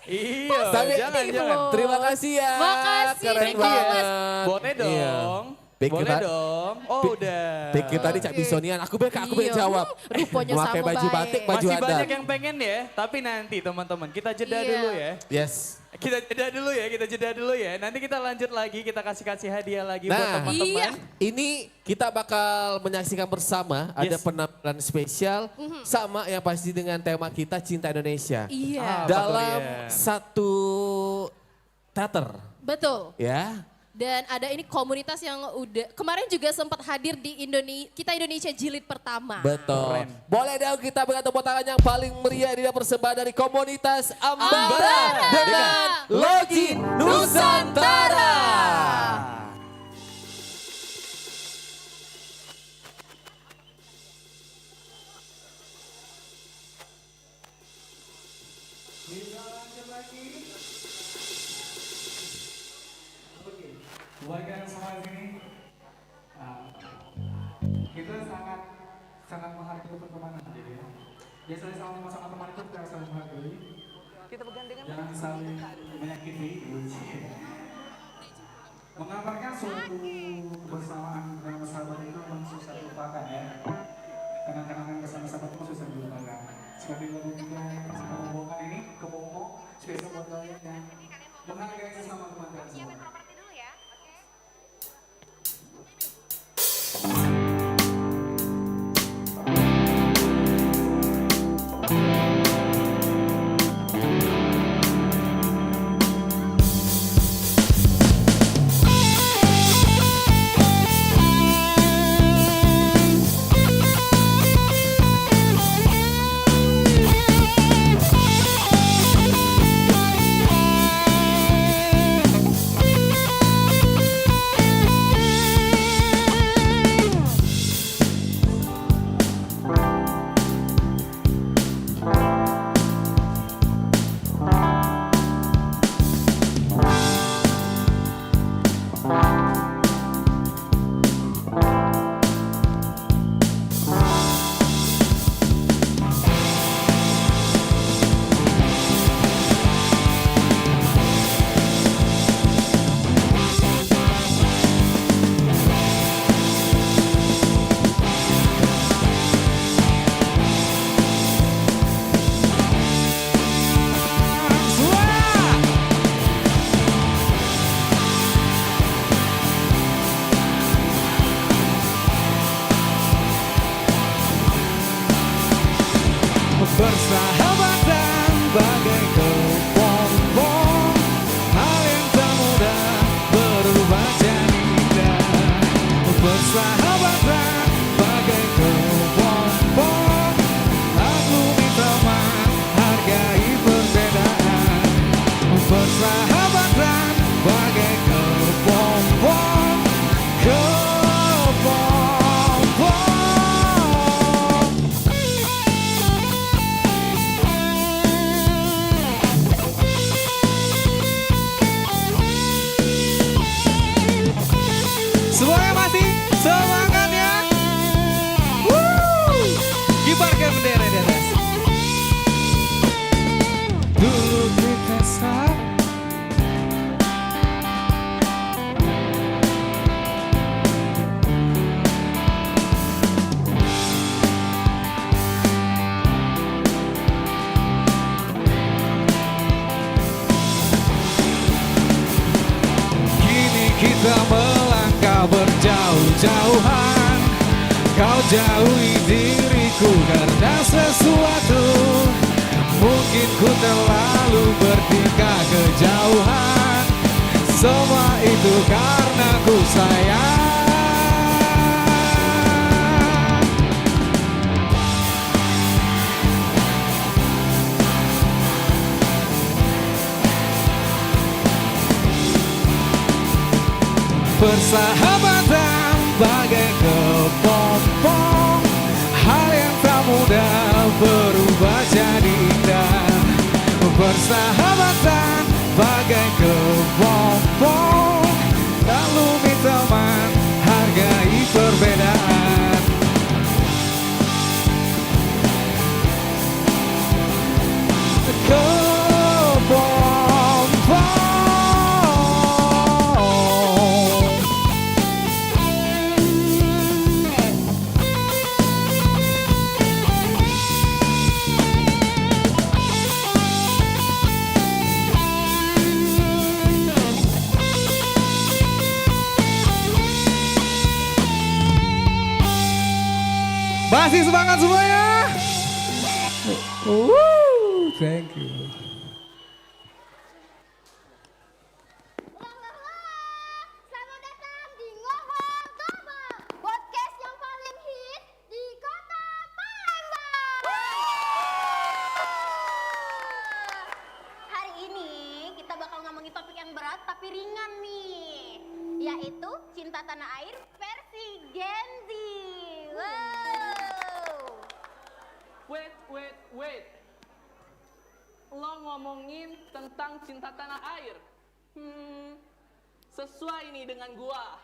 Iya, Tapi- jangan. Terima kasih ya. Makasih, Keren Nicholas. banget. Boleh Iya. dong. Pikir Boleh tadi- dong. Oh udah. Pikir tadi Cak Bisonian, aku Iya. jawab. Rupanya Pakai sama baju baik. batik, baju Masih adat. banyak yang pengen ya, tapi nanti teman-teman kita jeda Iya. dulu ya. Yes. Kita jeda dulu ya. Nanti kita lanjut lagi, kita kasih hadiah lagi buat Nah, teman-teman. ini kita bakal menyaksikan bersama ada Yes. penampilan spesial sama yang pasti dengan tema kita Cinta Indonesia. Iya. Ah, Dalam betul, ya. satu teater Betul. ya. Dan ada ini komunitas yang udah kemarin juga sempat hadir di Indonesia Jilid pertama. Betul. Keren. Boleh dong kita berikan tepuk tangan yang paling meriah di persembahan dari komunitas Ambara Ambara. dengan Logi Nusantara. Warga yang sama di sini, kita sangat menghargai pertemanan. Biasanya sama teman itu kita saling menghargai. Kita bergandengan. Jangan saling menyakiti. Mengamalkan suatu kebersamaan dalam sahabat itu memang susah dilupakan ya. Kenang-kenangan bersama sahabat itu susah dilupakan. Seperti lagu kita yang bersama Bombongan ini, Kebombong, spesial buat kalian yang menghargai sesama teman kalian semua. Thank Persahabatan bagai kepompong, hal yang tak mudah berubah jadi indah. Persahabatan bagai kepompong, maklumi teman, hargai perbedaan. Persahabatan bagai kepompong, kepompong. Semuanya masih semangat ya. Kibarkan bendera di atas. Dulu kita sama. Kini kita melangkah berjauh-jauhan. Kau jauhi diriku karena sesuatu. Mungkin ku terlalu bertingkah kejauhan. Semua itu karena ku sayang. Persahabatan bagai kepompong, hal yang tak mudah berubah jadi indah. Persahabatan bagai kepompong, maklumi teman, hargai perbedaan. Masih semangat semuanya. Thank you. Selamat datang di Ngomong Global, podcast yang paling hit di kota Palembang. Hari ini kita bakal ngomongin topik yang berat tapi ringan nih, yaitu cinta tanah air versi Gen Z. Wait. Lo ngomongin tentang cinta tanah air. Sesuai nih dengan gua.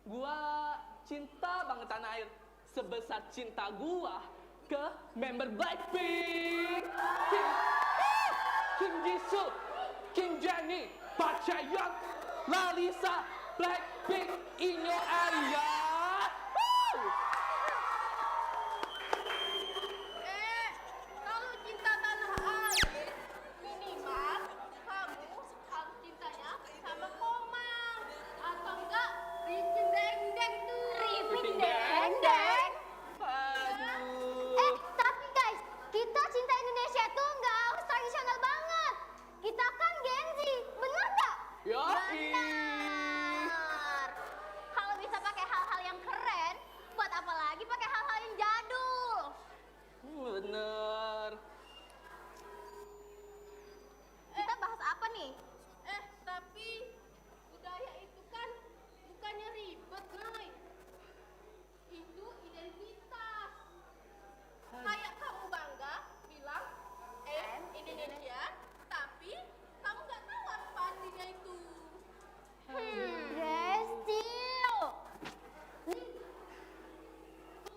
Gua cinta banget tanah air. Sebesar cinta gua ke member Blackpink. Kim Jisoo, Kim Jennie, Park Chaeyoung, Lalisa, Blackpink in your area. Kalau cinta tanah air, minimal kamu harus cintanya sama Komang atau enggak Ripin Deng Deng tuh. Ripin Deng Deng. Tapi guys, kita cinta Indonesia tuh enggak harus tradisional banget. Kita kan Gen Z, bener nggak? Yoi. Benar. Kalau bisa pakai hal-hal yang keren, buat apa lagi pakai hal-hal yang jadul? Bener. Kita bahas apa nih? Tapi budaya itu kan bukannya ribet, Nay. Itu identitas. Kayak kamu bangga bilang, Indonesia, tapi kamu nggak tahu apa artinya itu. Restil.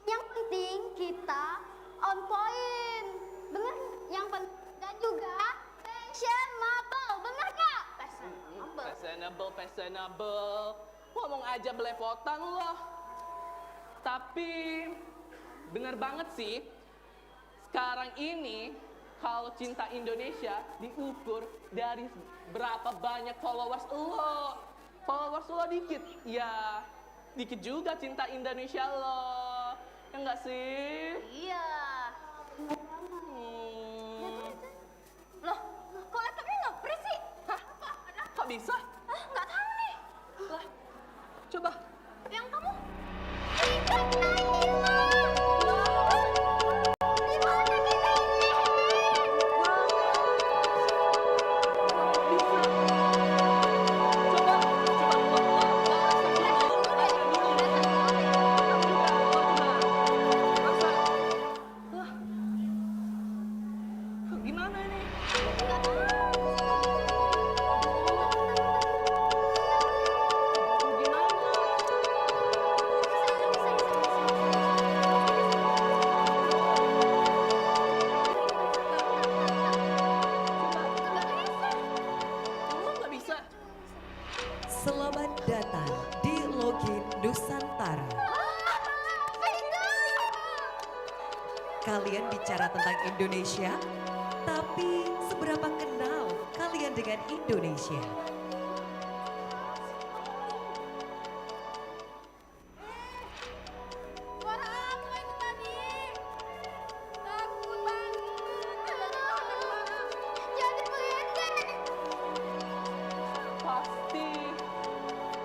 Yang penting kita on point. Bener? Yang penting dan juga fashionable. Bener nggak? Fashionable. Ngomong aja belepotan loh. Tapi bener banget sih. Sekarang ini kalau cinta Indonesia diukur dari berapa banyak followers lo. Followers lo dikit, ya dikit juga cinta Indonesia lo. Ya enggak sih? Iya. bisa? Hah, nggak tahu nih. Lah, coba. Yang kamu? Ikut nyanyi lah. Gimana kita ini? Gimana ini? Nggak bisa. Selamat datang di Login Nusantara. Kalian bicara tentang Indonesia, tapi seberapa kenal kalian dengan Indonesia? Suara apa itu tadi? Takut banget. Jadi melenceng.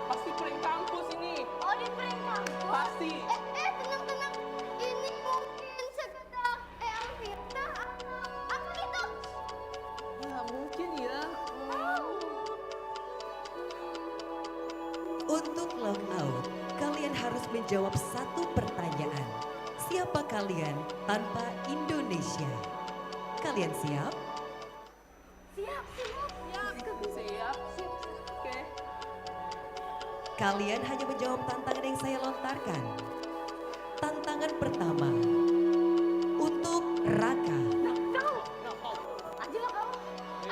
Pasti prank kampus ini. Oh, di prank kampus? Pasti. Tenang. Ini mungkin sekedar Alvita atau apa gitu? Ya mungkin ya. Untuk log out, kalian harus menjawab satu pertanyaan. Siapa kalian tanpa Indonesia? Kalian siap? Siap. Siap. Oke. Kalian hanya menjawab tantangan yang saya lontarkan. Tantangan pertama untuk Raka. Ajulah kamu.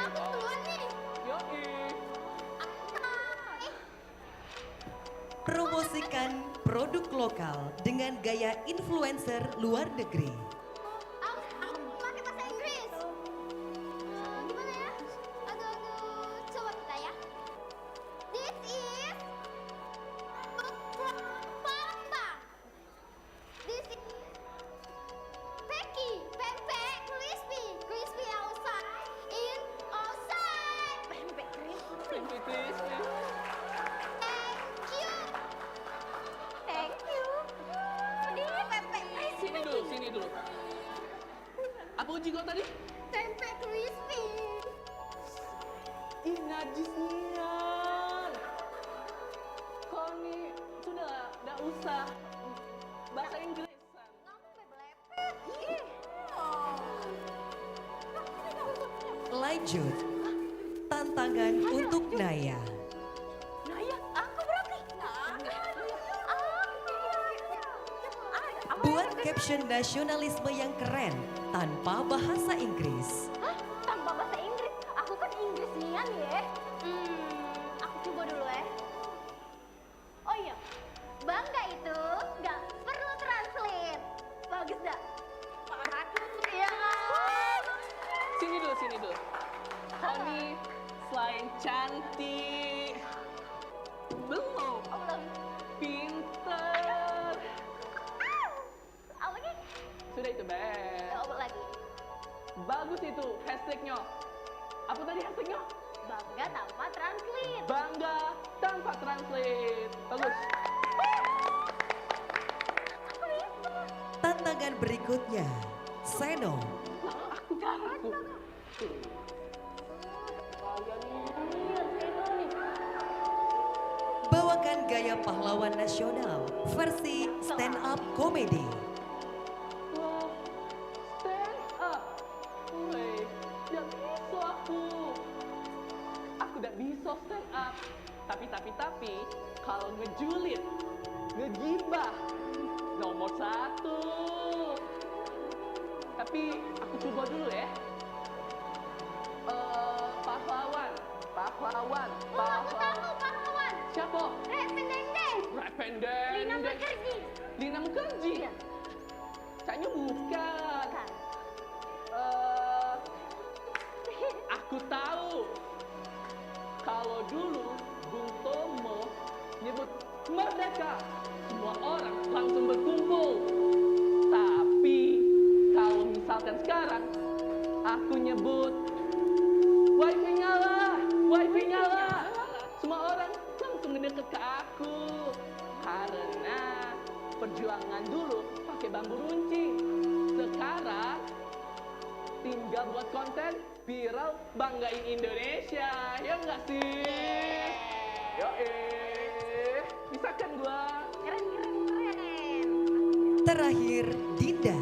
Aku duluan nih. Promosikan produk lokal dengan gaya influencer luar negeri. Aku pakai bahasa Inggris. Gimana ya? Aduh. Coba kita ya. This is Palembang. This is Peki, pempek crispy, crispy outside, in outside. Pempek crispy. Thank you. Ini pempek crispy. Sini dulu. Apa uji kau tadi? Pempek crispy. Ih, najis nian. Kau nih sudah nggak usah bahasa Inggris. Lanjut. Tantangan untuk Naya. Naya, aku berarti. Buat caption nasionalisme yang keren tanpa bahasa Inggris. Hah? Tanpa bahasa Inggris? Aku kan Inggrisnian ya. Aku coba dulu ya. Oh iya, bangga itu nggak perlu translate. Bagus dah. Iya kan? Sini dulu. Kau nih selain cantik, belum. Pinter. Apa lagi? Sudah itu, Beb. Apa lagi? Bagus itu hashtagnya. Apa tadi hashtagnya? Bangga tanpa translate. Bangga tanpa translate. Bagus. Tantangan berikutnya, Seno. Aku. Bawakan gaya pahlawan nasional versi stand up comedy. Stand up. Woi, tidak bisa aku. Aku tidak bisa stand up. Tapi, kalau ngejulit, ngegibah, nomor 1. Tapi aku coba dulu ya. Pahlawan. Oh, aku tahu pahlawan. Siapa? Rependendeng. Rependendeng. Lina Mukerji. Lina Mukerji? Iya. Kayaknya bukan. Aku tahu. Kalau dulu Bung Tomo nyebut merdeka, semua orang langsung berkumpul. Tapi kalau misalkan sekarang aku nyebut wifi nyala. perjuangan dulu pakai bambu runcing. Sekarang tinggal buat konten viral banggain Indonesia. Ya enggak sih? Yo bisa kan gua? Keren. Terakhir, Dinda.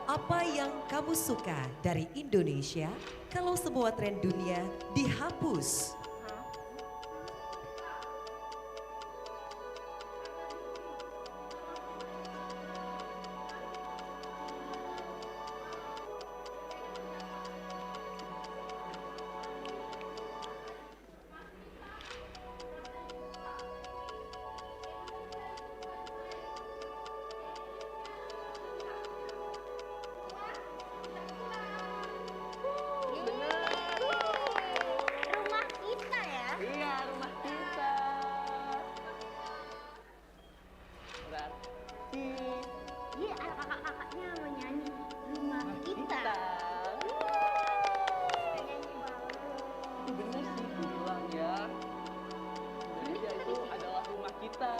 Apa yang kamu suka dari Indonesia kalau semua tren dunia dihapus? Rumah kita ya. Iya, rumah kita. Berarti Iya, kakak-kakaknya menyanyi rumah kita. bener sih bilang ya. Indonesia itu adalah rumah kita.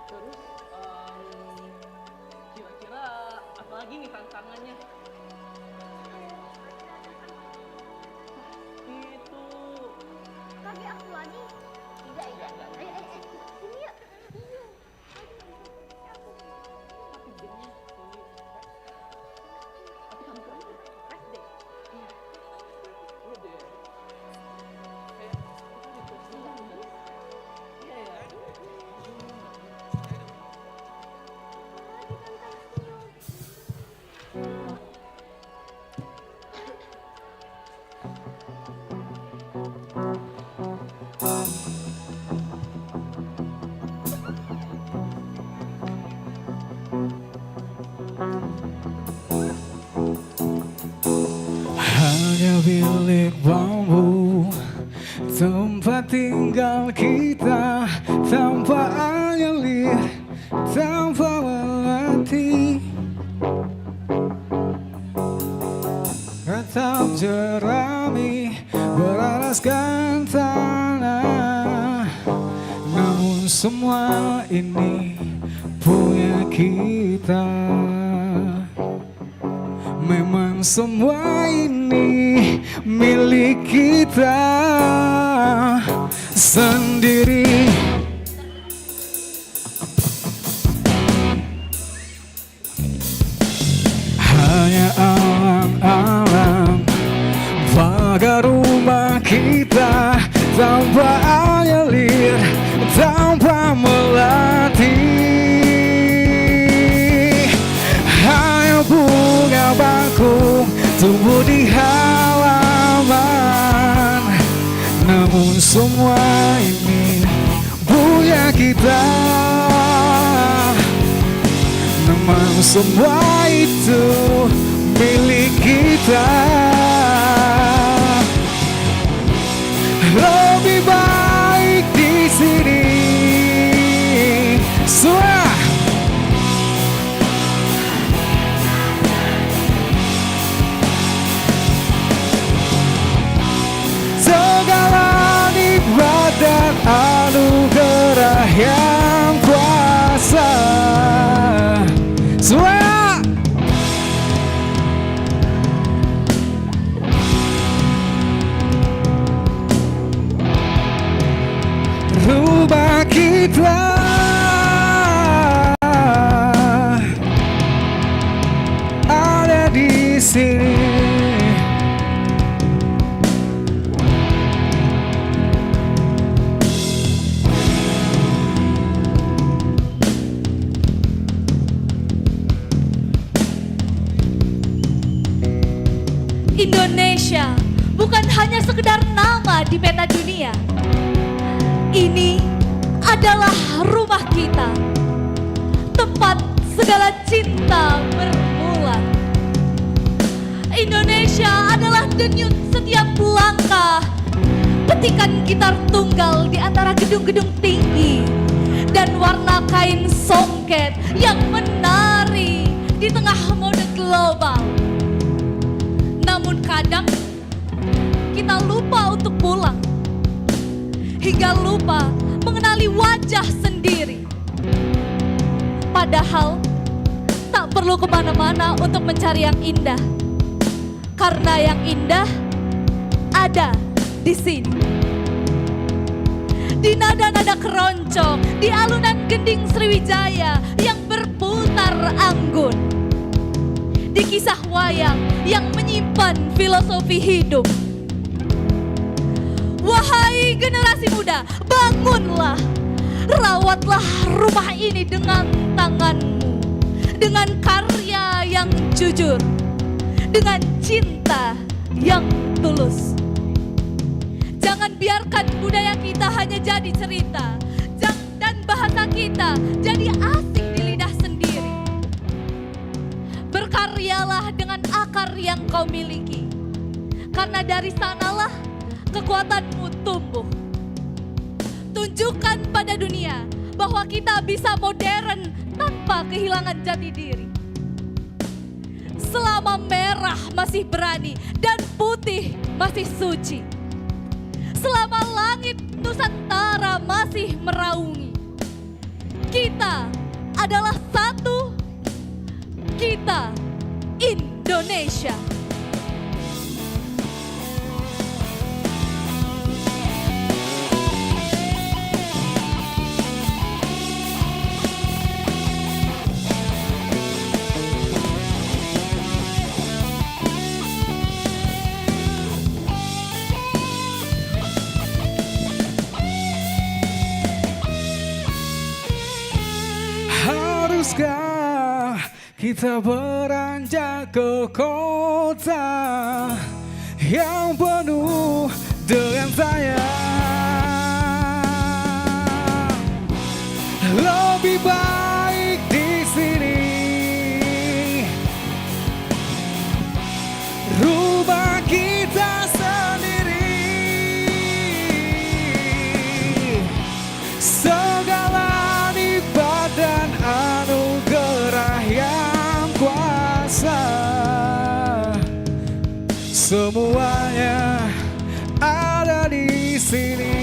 Terus kira-kira apa lagi nih tantangannya? Itu Lagi aku lagi. Iya. Ayo. Sini yuk. Hanya bilik bambu tempat tinggal kita, tanpa anyelir, tanpa melatih. Tetap jerami beralaskan tanah, namun semua ini punya kita. Memang semua ini milik kita sendiri. Hanya alam-alam pagar rumah kita, tanpa anyelir, tanpa melatih. Hanya bunga bakung tumbuh di halaman, namun semua ini punya kita. Memang semua itu milik kita. Lebih baik di sini. Suara. Segala nikmat dan anugerah yang kuasa. Suara. Rumah kita ada di sini. Indonesia bukan hanya sekedar nama di peta dunia. Ini adalah rumah kita, tempat segala cinta bermula. Indonesia adalah denyut setiap langkah, petikan gitar tunggal di antara gedung-gedung tinggi, dan warna kain songket yang menari kita lupa mengenali wajah sendiri. Padahal tak perlu kemana-mana untuk mencari yang indah. Karena yang indah ada di sini. Di nada-nada keroncong, di alunan gending Sriwijaya yang berputar anggun. Di kisah wayang yang menyimpan filosofi hidup. Wahai generasi muda, bangunlah. Rawatlah rumah ini dengan tanganmu. Dengan karya yang jujur. Dengan cinta yang tulus. Jangan biarkan budaya kita hanya jadi cerita. Dan bahasa kita jadi asing di lidah sendiri. Berkaryalah dengan akar yang kau miliki. Karena dari sanalah kekuatanmu tumbuh. Tunjukkan pada dunia bahwa kita bisa modern tanpa kehilangan jati diri. Selama merah masih berani dan putih masih suci. Selama langit Nusantara masih meraungi. Kita adalah satu. Kita Indonesia. Haruskah kita beranjak ke kota yang penuh dengan sayang? Lebih baik di sini. Rumah kita sendiri. Segala nikmat dan anugerah yang kuasa, semuanya ada di sini.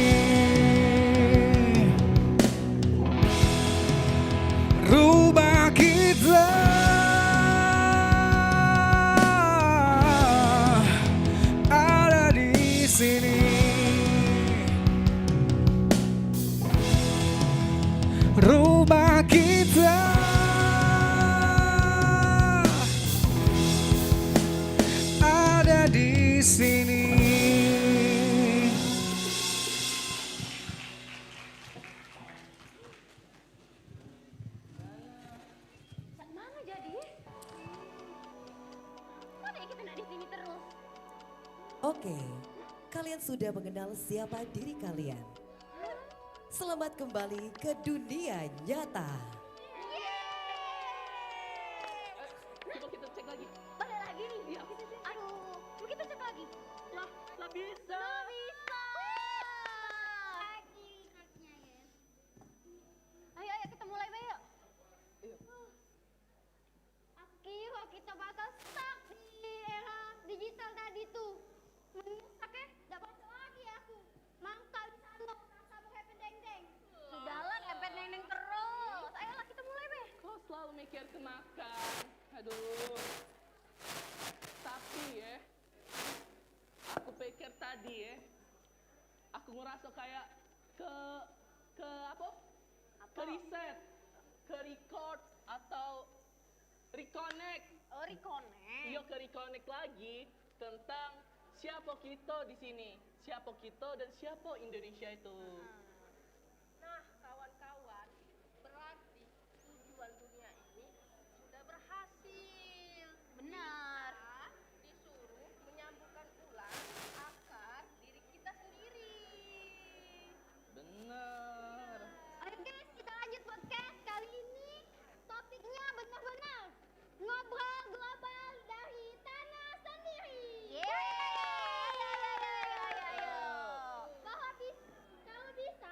Rumah kita ada di sini. Rumah kita ada di sini. Mana jadi? Kok deh kita nggak di sini terus? Oke, kalian sudah mengenal siapa diri kalian. Selamat kembali ke dunia nyata. Coba kita cek lagi. Balik lagi nih. Iya. Aduh, coba kita cek lagi. Lah bisa. Nggak bisa. Lagi haknya ya. Ayo kita mulai Bay yuk. Akhirnya kita bakal stuck di era digital tadi tuh. Stuck ya? Dapat lagi aku. Mangkal di sana. Sabuk happy deng deng. Sudahlah happy deng deng terus. Ayolah kita mulai Bay. Kau selalu mikir ke makan. Aduh. Tapi ya, aku pikir tadi ya, aku ngerasa kayak ke apa? Ke riset, ke record atau reconnect. Oh, reconnect. Iya, ke reconnect lagi tentang siapa kita di sini, siapa kita dan siapa Indonesia itu. Nah, kawan-kawan, berarti tujuan dunia ini sudah berhasil. Benar. Disuruh menyambungkan ulang akar diri kita sendiri. Benar. Ayo guys, kita lanjut podcast kali ini. Topiknya benar-benar ngobrol global dari tanah sendiri. Bahwa kalau bisa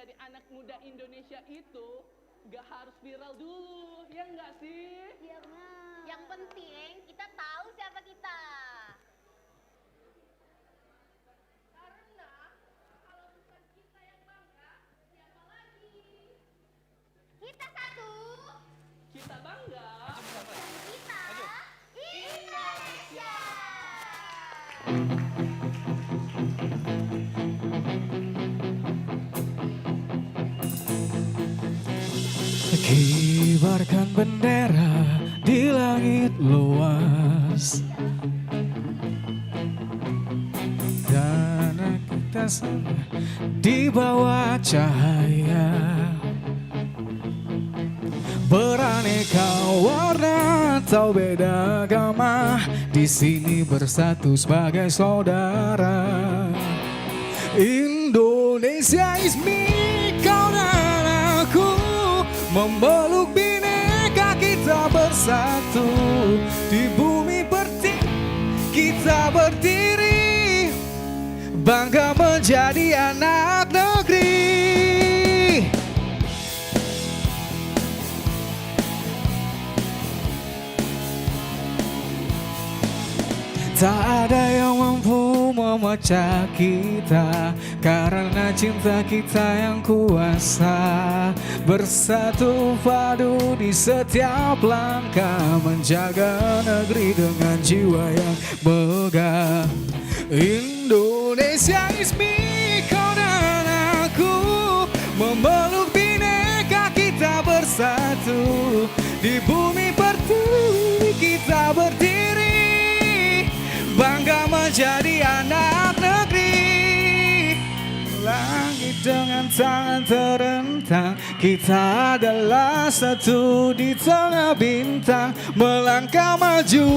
dari anak muda Indonesia itu gak harus viral dulu, ya enggak sih? Iya benar. Yang penting kita tahu siapa kita. Karena kalau bukan kita yang bangga, siapa lagi? Kita satu. Kita bangga. Dan kita Indonesia. Kibarkan bendera di langit luas, dan kita semua di bawah cahaya. Beraneka warna atau beda agama, di sini bersatu sebagai saudara. Indonesia is me, kau dan aku, memeluk bineka kita bersatu. Di bumi pertiwi kita berdiri, bangga menjadi anak negeri. Tak ada yang mampu memecah kita, karena cinta kita yang kuasa. Bersatu padu di setiap langkah, menjaga negeri dengan jiwa yang megah. Indonesia is me, kau dan aku, memeluk bineka kita bersatu. Di bumi pertiwi kita berdiri, bangga menjadi anak negeri. Langit dengan tangan terentang, kita adalah satu di tengah bintang. Melangkah maju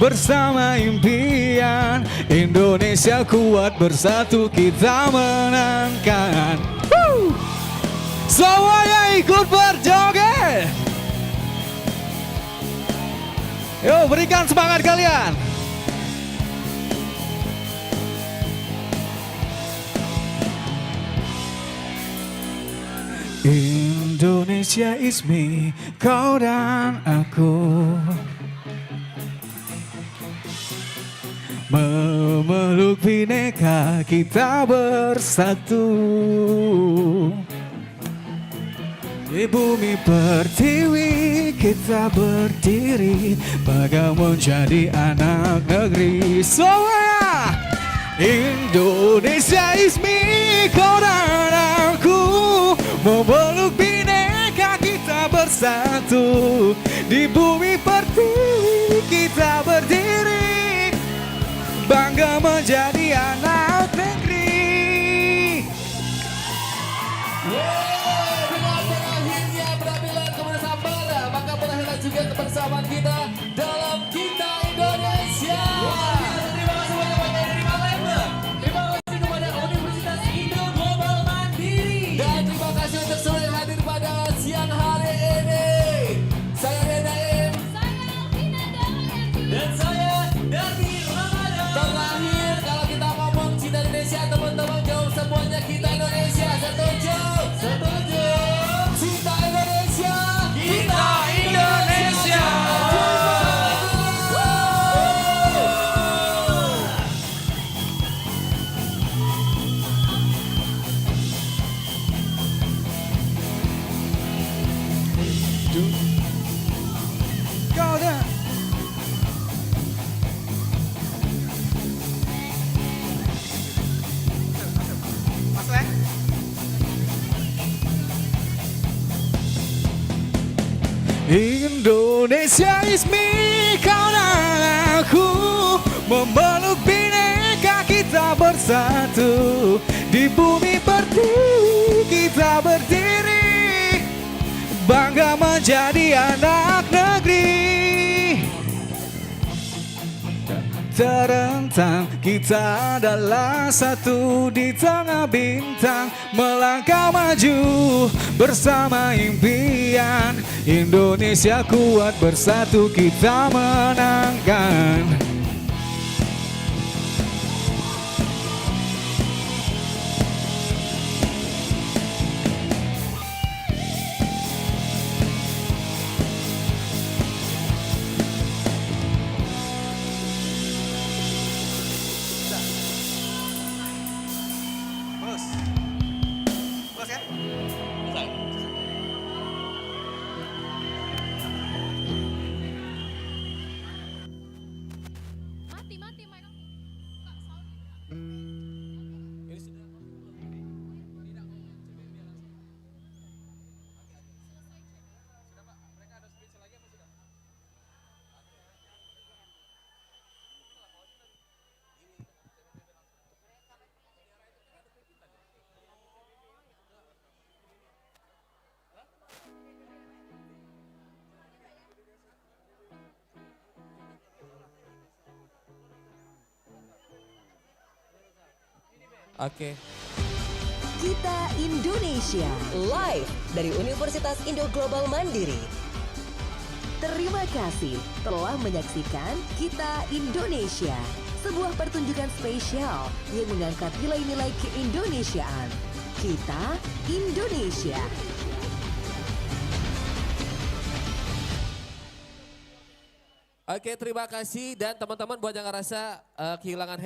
bersama impian, Indonesia kuat bersatu kita menangkan. Semuanya ikut berjoget. Yuk berikan semangat kalian. Indonesia is me, kau dan aku, memeluk bineka kita bersatu. Di bumi pertiwi kita berdiri, bangga menjadi anak negeri. Semuanya! Indonesia is me, kau dan aku, memeluk bineka kita bersatu. Di bumi pertiwi kita berdiri, bangga menjadi anak negeri. Dengan berakhirnya penampilan Komunitas Ambala, maka berakhirlah juga kebersamaan kita dalam Kita Indonesia. Terima kasih banyak dari Palembang. Terima kasih kepada Universitas Indo Global Mandiri. Dan terima kasih untuk seluruh yang hadir pada siang hari ini. Saya Renaim. Saya Alvina Damayanti. Dan saya Darmi Ramadan. Terakhir kalau kita ngomong cinta Indonesia, teman-teman jawab semuanya kita Indonesia. Setuju? Setuju. Cinta Indonesia. Kita Indonesia. Kau dah. Indonesia is me, kau dan aku, memeluk bineka kita bersatu. Di bumi pertiwi kita berdiri, bangga menjadi anak negeri. Terentang kita adalah satu di tengah bintang, melangkah maju bersama impian. Indonesia kuat bersatu kita menangkan. Oke. Kita Indonesia, live dari Universitas Indo Global Mandiri. Terima kasih telah menyaksikan Kita Indonesia, sebuah pertunjukan spesial yang mengangkat nilai-nilai keindonesiaan. Kita Indonesia. Oke, terima kasih dan teman-teman buat yang ngerasa kehilangan